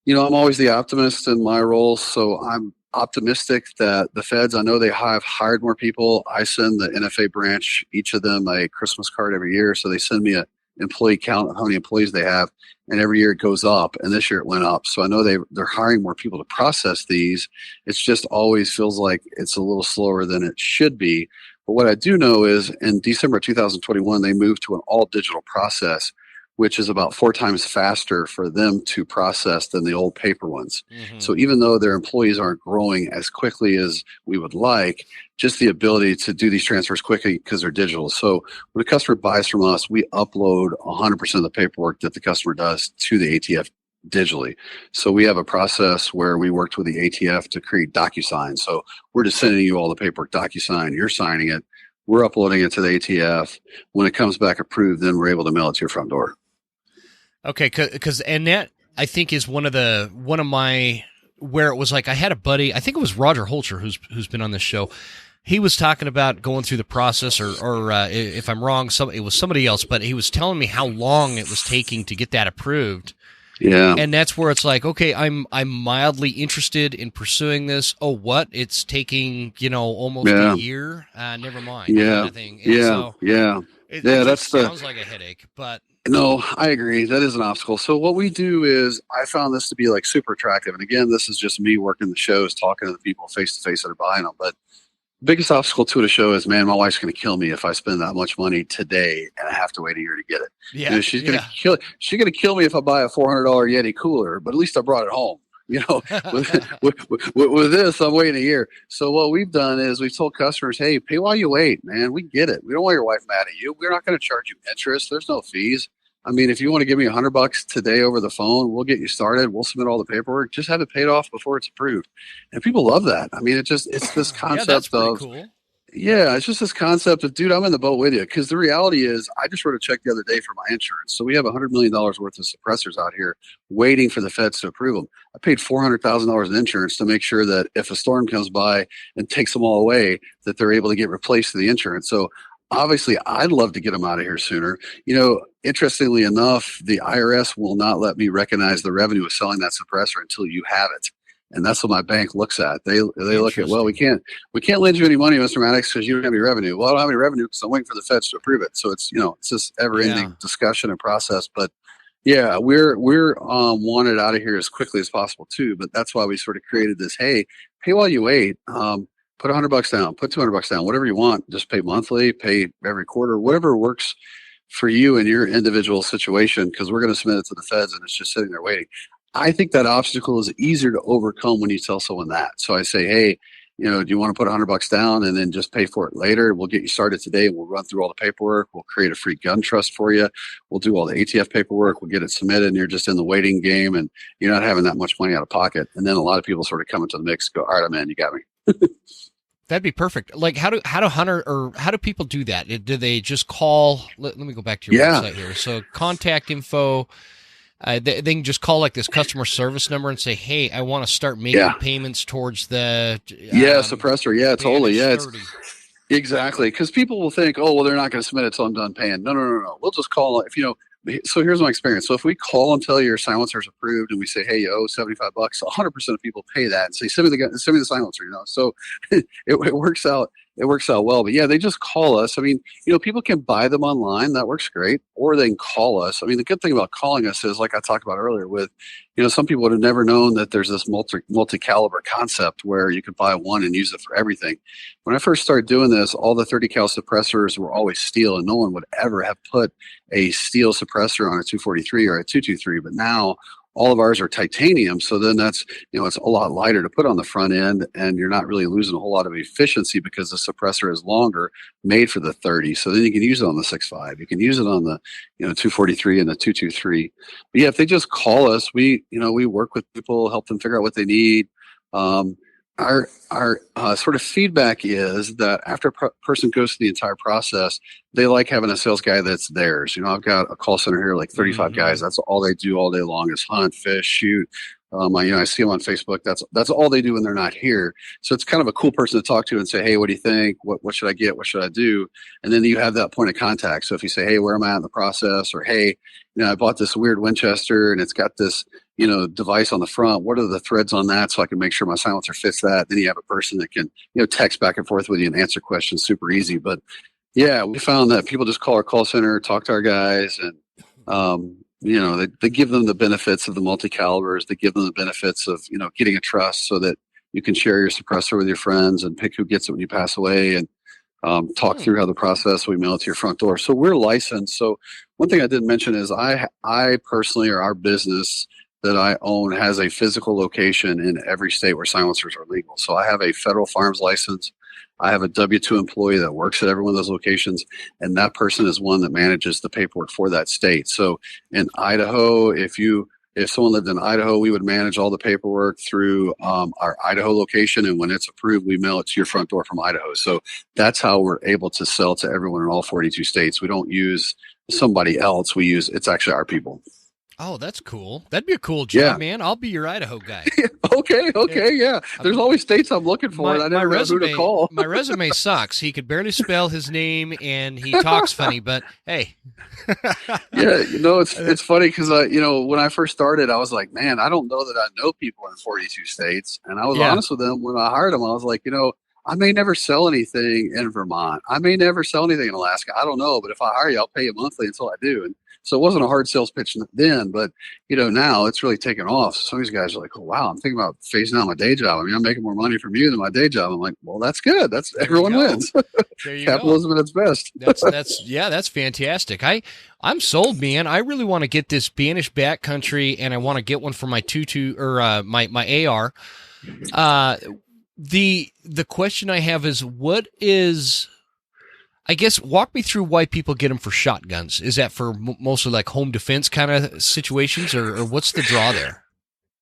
I'm always the optimist in my role. So I'm optimistic that the feds, I know they have hired more people. I send the NFA branch, each of them a Christmas card every year. So they send me a employee count of how many employees they have, and every year it goes up, and this year it went up. So I know they're hiring more people to process these. It's just always feels like it's a little slower than it should be. But what I do know is in December 2021, they moved to an all digital process, which is about 4 times faster for them to process than the old paper ones. Mm-hmm. So even though their employees aren't growing as quickly as we would like, just the ability to do these transfers quickly because they're digital. So when a customer buys from us, we upload 100% of the paperwork that the customer does to the ATF digitally. So we have a process where we worked with the ATF to create DocuSign. So we're just sending you all the paperwork, DocuSign, you're signing it, we're uploading it to the ATF. When it comes back approved, then we're able to mail it to your front door. Okay, because that I think is one of my where it was like I had a buddy, I think it was Roger Holcher who's been on this show. He was talking about going through the process, or if I'm wrong, it was somebody else, but he was telling me how long it was taking to get that approved. Yeah, and that's where it's like, okay, I'm mildly interested in pursuing this. Oh, what? It's taking almost a year. Never mind. Yeah, kind of thing. And It sounds like a headache, but. No, I agree. That is an obstacle. So what we do is I found this to be like super attractive. And again, this is just me working the shows, talking to the people face to face that are buying them. But the biggest obstacle to the show is, man, my wife's going to kill me if I spend that much money today and I have to wait a year to get it. Yeah, she's going to kill me if I buy a $400 Yeti cooler, but at least I brought it home. With this, I'm waiting a year. So what we've done is we've told customers, hey, pay while you wait, man. We get it. We don't want your wife mad at you. We're not going to charge you interest. There's no fees. I mean, if you want to give me $100 today over the phone, we'll get you started. We'll submit all the paperwork. Just have it paid off before it's approved. And people love that. I mean, it's this concept of, cool. Yeah, it's just this concept of, dude, I'm in the boat with you. Because the reality is, I just wrote a check the other day for my insurance. So we have $100 million worth of suppressors out here waiting for the feds to approve them. I paid $400,000 in insurance to make sure that if a storm comes by and takes them all away, that they're able to get replaced through the insurance. So obviously, I'd love to get them out of here sooner. Interestingly enough, the IRS will not let me recognize the revenue of selling that suppressor until you have it. And that's what my bank looks at. They look at, well, we can't lend you any money, Mr. Maddox, because you don't have any revenue. Well, I don't have any revenue because I'm waiting for the feds to approve it. So it's it's this ever-ending discussion and process. But yeah, we're wanted out of here as quickly as possible too. But that's why we sort of created this. Hey, pay while you wait. Put $100 down. Put $200 down. Whatever you want. Just pay monthly. Pay every quarter. Whatever works for you in your individual situation. Because we're going to submit it to the feds, and it's just sitting there waiting. I think that obstacle is easier to overcome when you tell someone that. So I say, hey, do you want to put $100 down and then just pay for it later? We'll get you started today. We'll run through all the paperwork. We'll create a free gun trust for you. We'll do all the ATF paperwork. We'll get it submitted, and you're just in the waiting game, and you're not having that much money out of pocket. And then a lot of people sort of come into the mix, go, all right, I'm in. You got me. That'd be perfect. Like, how do people do that? Do they just call? Let me go back to your website here. So contact info. they can just call like this customer service number and say, "Hey, I want to start making payments towards the suppressor. Yeah, totally. Yeah, 30. Exactly, because people will think, oh, well, they're not going to submit it till I'm done paying. No, no, no, no. We'll just call if So here's my experience. So if we call and tell you your silencer's approved, and we say, hey, you owe $75, 100% of people pay that and say, send me the silencer. So it works out. It works out well. But yeah, they just call us. I mean, people can buy them online. That works great. Or they can call us. I mean, the good thing about calling us is, like I talked about earlier, with some people would have never known that there's this multi-caliber concept where you could buy one and use it for everything. When I first started doing this, all the 30 cal suppressors were always steel, and no one would ever have put a steel suppressor on a 243 or a 223. But now all of ours are titanium, so then that's it's a lot lighter to put on the front end, and you're not really losing a whole lot of efficiency because the suppressor is longer, made for the 30. So then you can use it on the 6.5, you can use it on the 243 and the 223. But yeah, if they just call us, we work with people, help them figure out what they need. Our sort of feedback is that after a person goes through the entire process, they like having a sales guy that's theirs. I've got a call center here, like 35 guys. That's all they do all day long is hunt, fish, shoot. I see them on Facebook. That's all they do when they're not here. So it's kind of a cool person to talk to and say, hey, what do you think? What should I get? What should I do? And then you have that point of contact. So if you say, hey, where am I at in the process? Or, hey, I bought this weird Winchester and it's got this, device on the front. What are the threads on that so I can make sure my silencer fits that? Then you have a person that can, text back and forth with you and answer questions super easy. But yeah, we found that people just call our call center, talk to our guys, and, they give them the benefits of the multi-calibers. They give them the benefits of, getting a trust so that you can share your suppressor with your friends and pick who gets it when you pass away, and talk through how the process, we mail it to your front door. So we're licensed. So one thing I didn't mention is I personally, or our business that I own, has a physical location in every state where silencers are legal. So I have a federal firearms license. I have a W-2 employee that works at every one of those locations, and that person is one that manages the paperwork for that state. So in Idaho, if someone lived in Idaho, we would manage all the paperwork through our Idaho location, and when it's approved, we mail it to your front door from Idaho. So that's how we're able to sell to everyone in all 42 states. We don't use somebody else. It's actually our people. Oh, that's cool. That'd be a cool job, man. I'll be your Idaho guy. Okay, yeah. There's always states I'm looking for, and I never know who to call. My resume sucks. He could barely spell his name, and he talks funny, but hey. Yeah, it's funny because, when I first started, I was like, man, I don't know that I know people in 42 states. And I was honest with them when I hired them. I was like, I may never sell anything in Vermont. I may never sell anything in Alaska. I don't know, but if I hire you, I'll pay you monthly until I do. And so it wasn't a hard sales pitch then, but now it's really taken off. So some of these guys are like, oh, wow, I'm thinking about phasing out my day job. I mean, I'm making more money from you than my day job. I'm like, well, that's good. Everyone wins. Capitalism at its best. That's fantastic. I'm sold, man. I really want to get this Spanish backcountry, and I want to get one for my my AR. The question I have is, I guess, walk me through why people get them for shotguns. Is that for mostly like home defense kind of situations, or what's the draw there?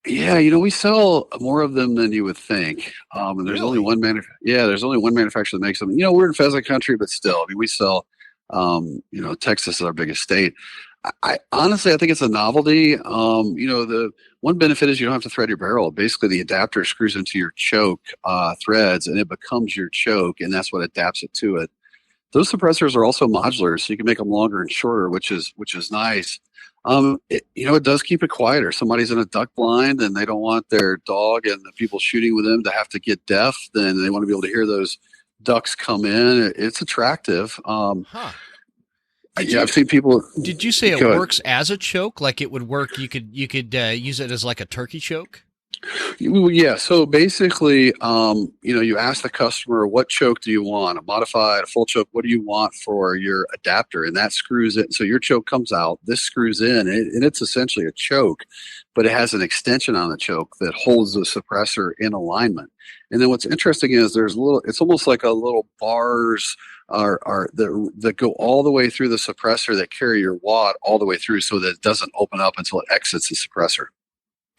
Yeah, we sell more of them than you would think. And there's only one manufacturer that makes them. We're in pheasant country, but still, I mean, we sell. Texas is our biggest state. I honestly, I think it's a novelty. The one benefit is you don't have to thread your barrel. Basically, the adapter screws into your choke threads, and it becomes your choke, and that's what adapts it to it. Those suppressors are also modular, so you can make them longer and shorter, which is nice. It does keep it quieter. Somebody's in a duck blind and they don't want their dog and the people shooting with them to have to get deaf. Then they want to be able to hear those ducks come in. It's attractive. I've seen people. Did you say it works as a choke? Like it would work? You could use it as like a turkey choke? Yeah. So basically, you ask the customer, what choke do you want? A modified, a full choke? What do you want for your adapter? And that screws it. So your choke comes out, this screws in, and it's essentially a choke, but it has an extension on the choke that holds the suppressor in alignment. And then what's interesting is it's almost like a little bars that go all the way through the suppressor that carry your wad all the way through so that it doesn't open up until it exits the suppressor.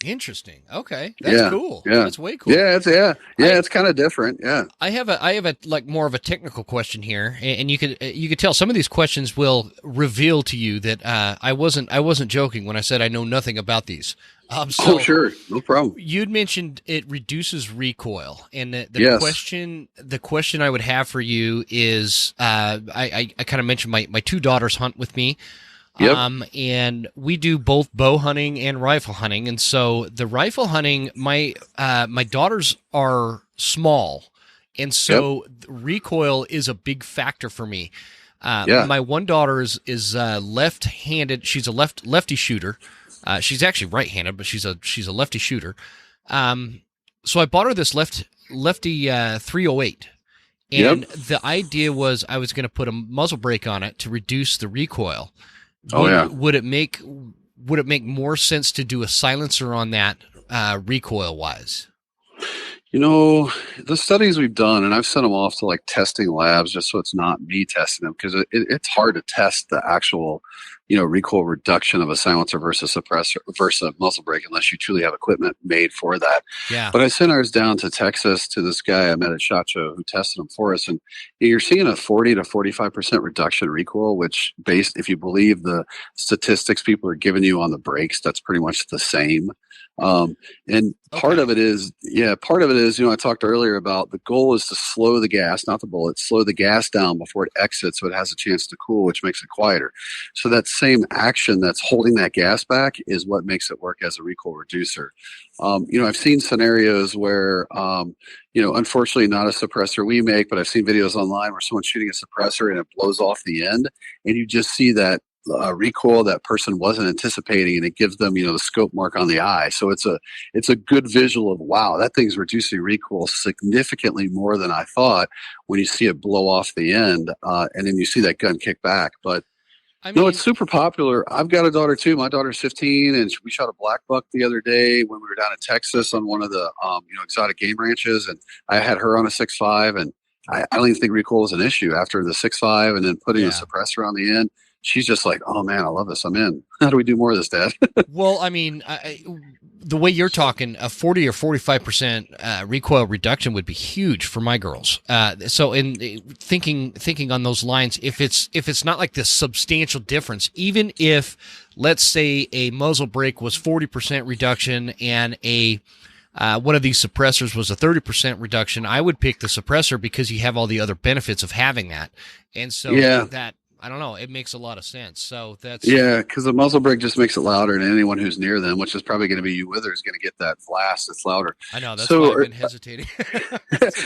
Interesting. Okay, that's Yeah, cool. yeah, That's way cool. it's kind of different. Yeah. I have a like more of a technical question here, and you could tell some of these questions will reveal to you that I wasn't joking when I said I know nothing about these. Oh, So sure, no problem. you'd mentioned it reduces recoil, and Yes. the question I would have for you is I kind of mentioned my two daughters hunt with me. Yep. And we do both bow hunting and rifle hunting. And so the rifle hunting, my daughters are small, and Yep. so recoil is a big factor for me. Yeah. My one daughter is left-handed. She's a lefty shooter. She's actually right-handed, but she's a lefty shooter. So I bought her this lefty 308. And Yep. the idea was I was going to put a muzzle brake on it to reduce the recoil. Oh, yeah. Would it make more sense to do a silencer on that recoil wise? You know, the studies we've done, and I've sent them off to like testing labs just so it's not me testing them, because it's hard to test the actual, recoil reduction of a silencer versus suppressor versus a muzzle brake unless you truly have equipment made for that. Yeah. But I sent ours down to Texas to this guy I met at SHOT Show who tested them for us, and you're seeing a 40 to 45% reduction in recoil, which, based if you believe the statistics people are giving you on the brakes, that's pretty much the same. And part of it is, I talked earlier about the goal is to slow the gas, not the bullet, slow the gas down before it exits so it has a chance to cool, which makes it quieter. So that same action that's holding that gas back is what makes it work as a recoil reducer. I've seen scenarios where, unfortunately not a suppressor we make, but I've seen videos online where someone's shooting a suppressor and it blows off the end, and you just see that recoil that person wasn't anticipating, and it gives them the scope mark on the eye. So it's a good visual of, wow, that thing's reducing recoil significantly more than I thought when you see it blow off the end, and then you see that gun kick back. But it's super popular. I've got a daughter too. My daughter's 15, and we shot a black buck the other day when we were down in Texas on one of the exotic game ranches, and I had her on a 6.5, and I don't even think recoil is an issue after the 6.5 and then putting a suppressor on the end. She's just like, oh man, I love this. I'm in. How do we do more of this, Dad? Well, the way you're talking, a 40 or 45% recoil reduction would be huge for my girls. So in thinking on those lines, if it's not like this substantial difference, even if, let's say, a muzzle brake was 40% reduction and a one of these suppressors was a 30% reduction, I would pick the suppressor because you have all the other benefits of having that. And so that, I don't know, it makes a lot of sense. So that's... Yeah, because the muzzle brake just makes it louder, and anyone who's near them, which is probably going to be you with her, is going to get that blast that's louder. I know, that's why I've been hesitating.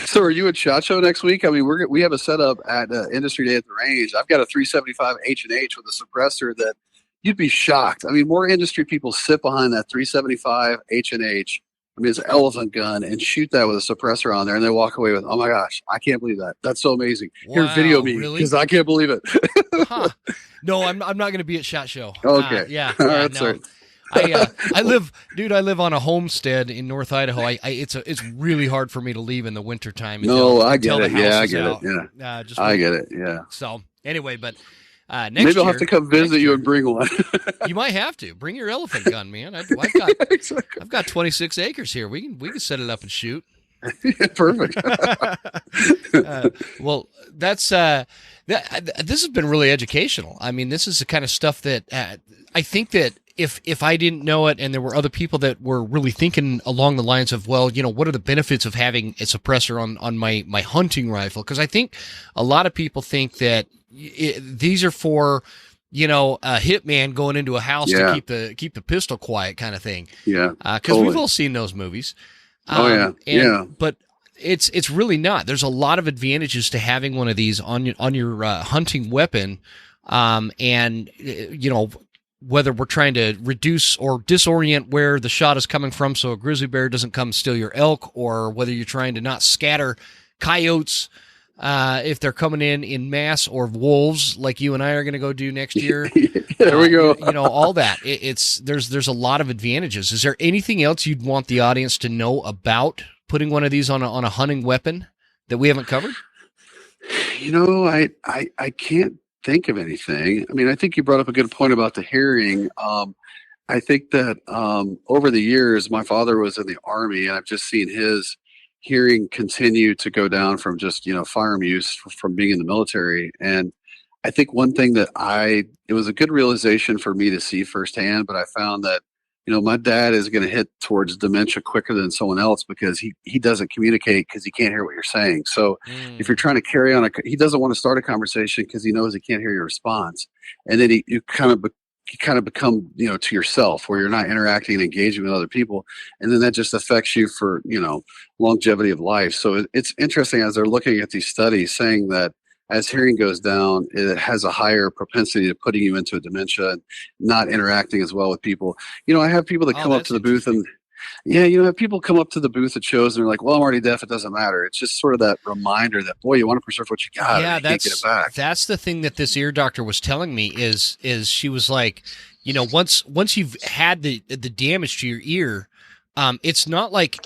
So are you at SHOT Show next week? I mean, we have a setup at Industry Day at the range. I've got a 375 H&H with a suppressor that you'd be shocked. I mean, more industry people sit behind that 375 H&H. I mean, it's an elephant gun, and shoot that with a suppressor on there, and they walk away with, oh my gosh, I can't believe that. That's so amazing. Wow, here, video me, because I can't believe it. Huh. No, I'm not going to be at SHOT Show. Okay. No. I live on a homestead in North Idaho. It's really hard for me to leave in the wintertime. I get it. Yeah, I get it. Yeah. I get it. Yeah. So anyway, but next maybe I'll have to come visit you and bring one. You might have to bring your elephant gun, man. I've got 26 acres here. We can set it up and shoot. Perfect. Well, that's this has been really educational. I mean, this is the kind of stuff that I think that if I didn't know it and there were other people that were really thinking along the lines of, well, what are the benefits of having a suppressor on my hunting rifle? Because I think a lot of people think that these are for a hitman going into a house to keep the pistol quiet kind of thing. Yeah, because we've all seen those movies. But it's really not. There's a lot of advantages to having one of these on your hunting weapon, and whether we're trying to reduce or disorient where the shot is coming from so a grizzly bear doesn't come steal your elk, or whether you're trying to not scatter coyotes if they're coming in mass, or wolves like you and I are going to go do next year. There we go. All that. There's a lot of advantages. Is there anything else you'd want the audience to know about putting one of these on a hunting weapon that we haven't covered? I can't think of anything. I mean, I think you brought up a good point about the hearing. I think that over the years, my father was in the Army, and I've just seen his hearing continue to go down from just, firearm use from being in the military. And I think one thing that it was a good realization for me to see firsthand, but I found that, my dad is going to hit towards dementia quicker than someone else because he doesn't communicate because he can't hear what you're saying. So if you're trying to carry on he doesn't want to start a conversation because he knows he can't hear your response. And then you kind of become, to yourself where you're not interacting and engaging with other people. And then that just affects you for, longevity of life. So it's interesting as they're looking at these studies saying that as hearing goes down, it has a higher propensity to putting you into a dementia and not interacting as well with people. I have people that come up to the booth and have people come up to the booth at shows and they're like, well, I'm already deaf. It doesn't matter. It's just sort of that reminder that, boy, you want to preserve what you got. Yeah, you can't get it back. That's the thing that this ear doctor was telling me is she was like, once you've had the damage to your ear, it's not like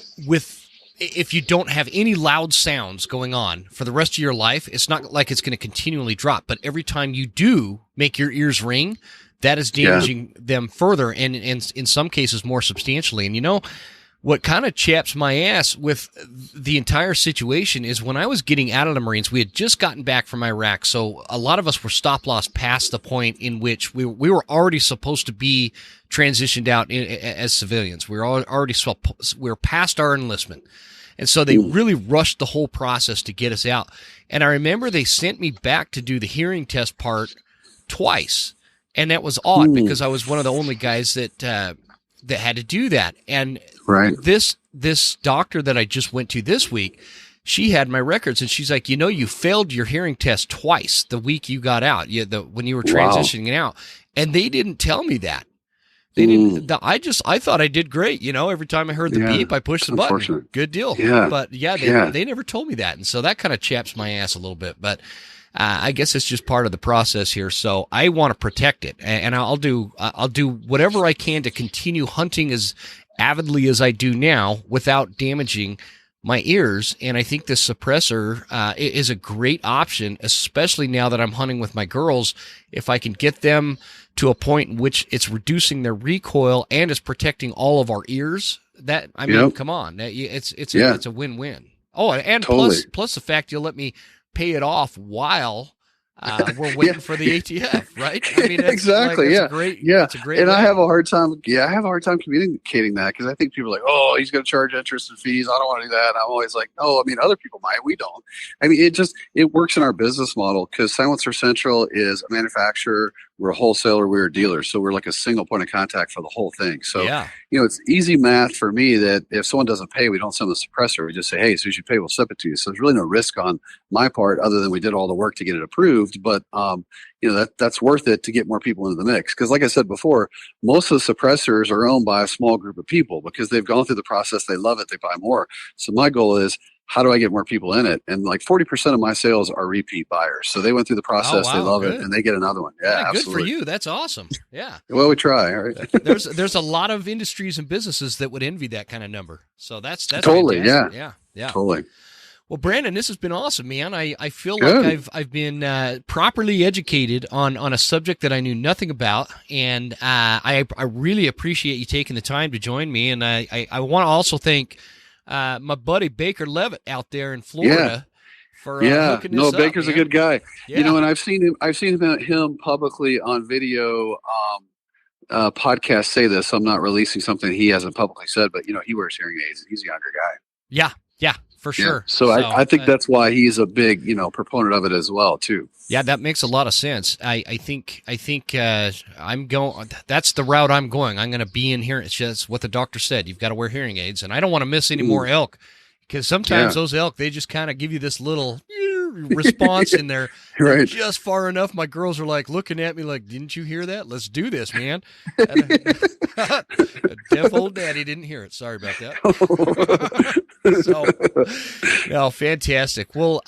if you don't have any loud sounds going on for the rest of your life, it's not like it's going to continually drop. But every time you do make your ears ring, that is damaging them further and in some cases more substantially. And what kind of chaps my ass with the entire situation is when I was getting out of the Marines, we had just gotten back from Iraq. So a lot of us were stop loss past the point in which we were already supposed to be transitioned out as civilians. We were past our enlistment. And so they really rushed the whole process to get us out. And I remember they sent me back to do the hearing test part twice. And that was odd because I was one of the only guys that had to do that. And this doctor that I just went to this week, she had my records and she's like, you failed your hearing test twice the week you got out, when you were transitioning out. And they didn't tell me that. They didn't. I thought I did great. Every time I heard the beep, I pushed the button. Good deal. Yeah. But they never told me that, and so that kind of chaps my ass a little bit. But I guess it's just part of the process here. So I want to protect it, and I'll do whatever I can to continue hunting as avidly as I do now without damaging my ears. And I think this suppressor is a great option, especially now that I'm hunting with my girls. If I can get them to a point in which it's reducing their recoil and it's protecting all of our ears, come on, it's a win-win. Oh, and totally. plus the fact you'll let me pay it off while we're waiting for the ATF, right? I mean, exactly. It's a great. And I have a hard time. I have a hard time communicating that because I think people are like, oh, he's going to charge interest and fees. I don't want to do that. And I'm always like, no. I mean, other people might. We don't. I mean, it works in our business model because Silencer Central is a manufacturer. We're a wholesaler. We're a dealer. So we're like a single point of contact for the whole thing. So, it's easy math for me that if someone doesn't pay, we don't send the suppressor. We just say, hey, as soon as you pay, we'll ship it to you. So there's really no risk on my part other than we did all the work to get it approved. But, that's worth it to get more people into the mix. Because like I said before, most of the suppressors are owned by a small group of people because they've gone through the process. They love it. They buy more. So my goal is, how do I get more people in it? And like 40% of my sales are repeat buyers. So they went through the process, they love it, and they get another one. Yeah, good absolutely. for you. That's awesome. Yeah. Well, we try. All right. There's a lot of industries and businesses that would envy that kind of number. So that's totally fantastic. Yeah. Totally. Well, Brandon, this has been awesome, man. I feel like I've been properly educated on a subject that I knew nothing about, and I really appreciate you taking the time to join me. And I want to also thank my buddy Baker Levitt out there in Florida for hooking this up, Baker's man. a good guy. Yeah. And I've seen him publicly on video podcast say this. I'm not releasing something he hasn't publicly said, but he wears hearing aids. He's a younger guy. Yeah, for sure. So I think that's why he's a big proponent of it as well too. Yeah, that makes a lot of sense. I think I'm going. That's the route I'm going. I'm going to be in here. It's just what the doctor said. You've got to wear hearing aids, and I don't want to miss any more elk because sometimes those elk they just kind of give you this little response in there just far enough. My girls are like looking at me like, "Didn't you hear that? Let's do this, man." Deaf old daddy didn't hear it. Sorry about that. So, fantastic. Well,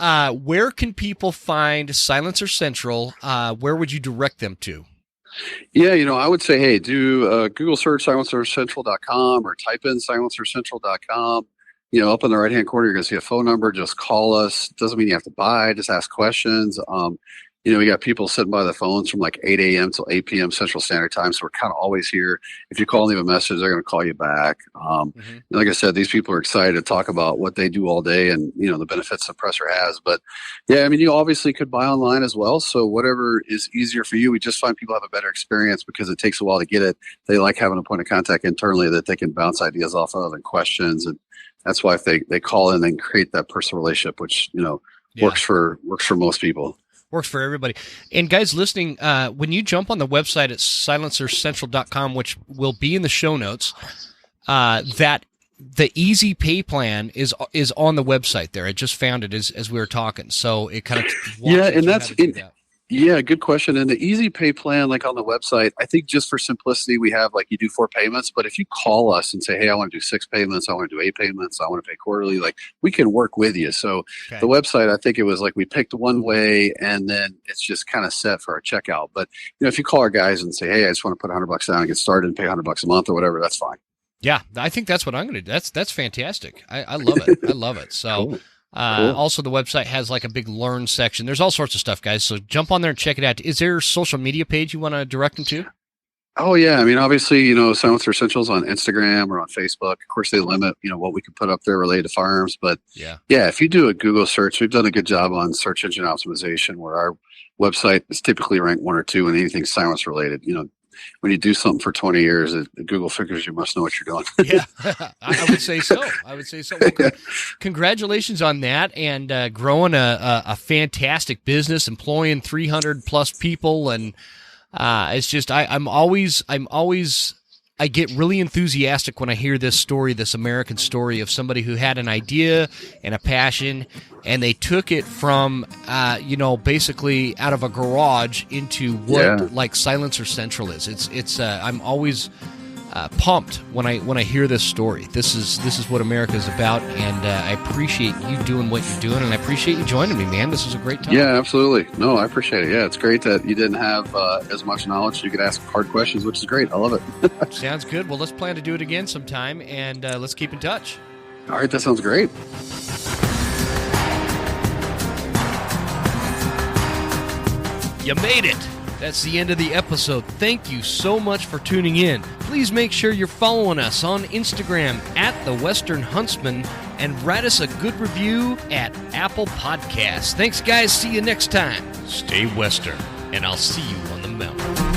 where can people find Silencer Central? Where would you direct them to? Yeah, I would say, hey, do Google search silencercentral.com or type in silencercentral.com. Up in the right-hand corner, you're going to see a phone number. Just call us. Doesn't mean you have to buy. Just ask questions. we got people sitting by the phones from like 8 a.m. till 8 p.m. Central Standard Time. So we're kind of always here. If you call and leave a message, they're going to call you back. Like I said, these people are excited to talk about what they do all day and, the benefits suppressor has. But yeah, I mean, you obviously could buy online as well. So whatever is easier for you, we just find people have a better experience because it takes a while to get it. They like having a point of contact internally that they can bounce ideas off of and questions. And that's why if they call in and create that personal relationship, which, works for most people. Works for everybody. And guys listening, when you jump on the website at silencercentral.com, which will be in the show notes, that the easy pay plan is on the website there. I just found it as we were talking. So it kind of Yeah, good question. And the easy pay plan, like on the website, I think just for simplicity, we have like you do 4 payments. But if you call us and say, hey, I want to do 6 payments, I want to do 8 payments, I want to pay quarterly, like we can work with you. So the website, I think it was like we picked one way and then it's just kind of set for our checkout. But, if you call our guys and say, hey, I just want to put $100 down and get started and pay $100 a month or whatever, that's fine. Yeah, I think that's what I'm going to do. That's fantastic. I love it. I love it. So. Cool. Cool. Also, the website has like a big learn section. There's all sorts of stuff, guys. So jump on there and check it out. Is there a social media page you want to direct them to? Oh, yeah. I mean, obviously, Silencer Essentials on Instagram or on Facebook. Of course, they limit, what we can put up there related to firearms. But yeah, if you do a Google search, we've done a good job on search engine optimization where our website is typically ranked 1 or 2 in anything silence related. When you do something for 20 years, Google figures you must know what you're doing. Yeah, I would say so. Well, congratulations on that and growing a fantastic business, employing 300 plus people, and it's just I get really enthusiastic when I hear this story, this American story of somebody who had an idea and a passion, and they took it from, basically out of a garage into what like Silencer Central is. It's I'm always pumped when I hear this story. This is what America is about, and I appreciate you doing what you're doing, and I appreciate you joining me, man. This is a great time. Yeah, absolutely. No, I appreciate it. Yeah, it's great that you didn't have as much knowledge. You could ask hard questions, which is great. I love it. Sounds good. Well, let's plan to do it again sometime, and let's keep in touch. All right, that sounds great. You made it. That's the end of the episode. Thank you so much for tuning in. Please make sure you're following us on Instagram at the Western Huntsman and write us a good review at Apple Podcasts. Thanks, guys. See you next time. Stay Western, and I'll see you on the mountain.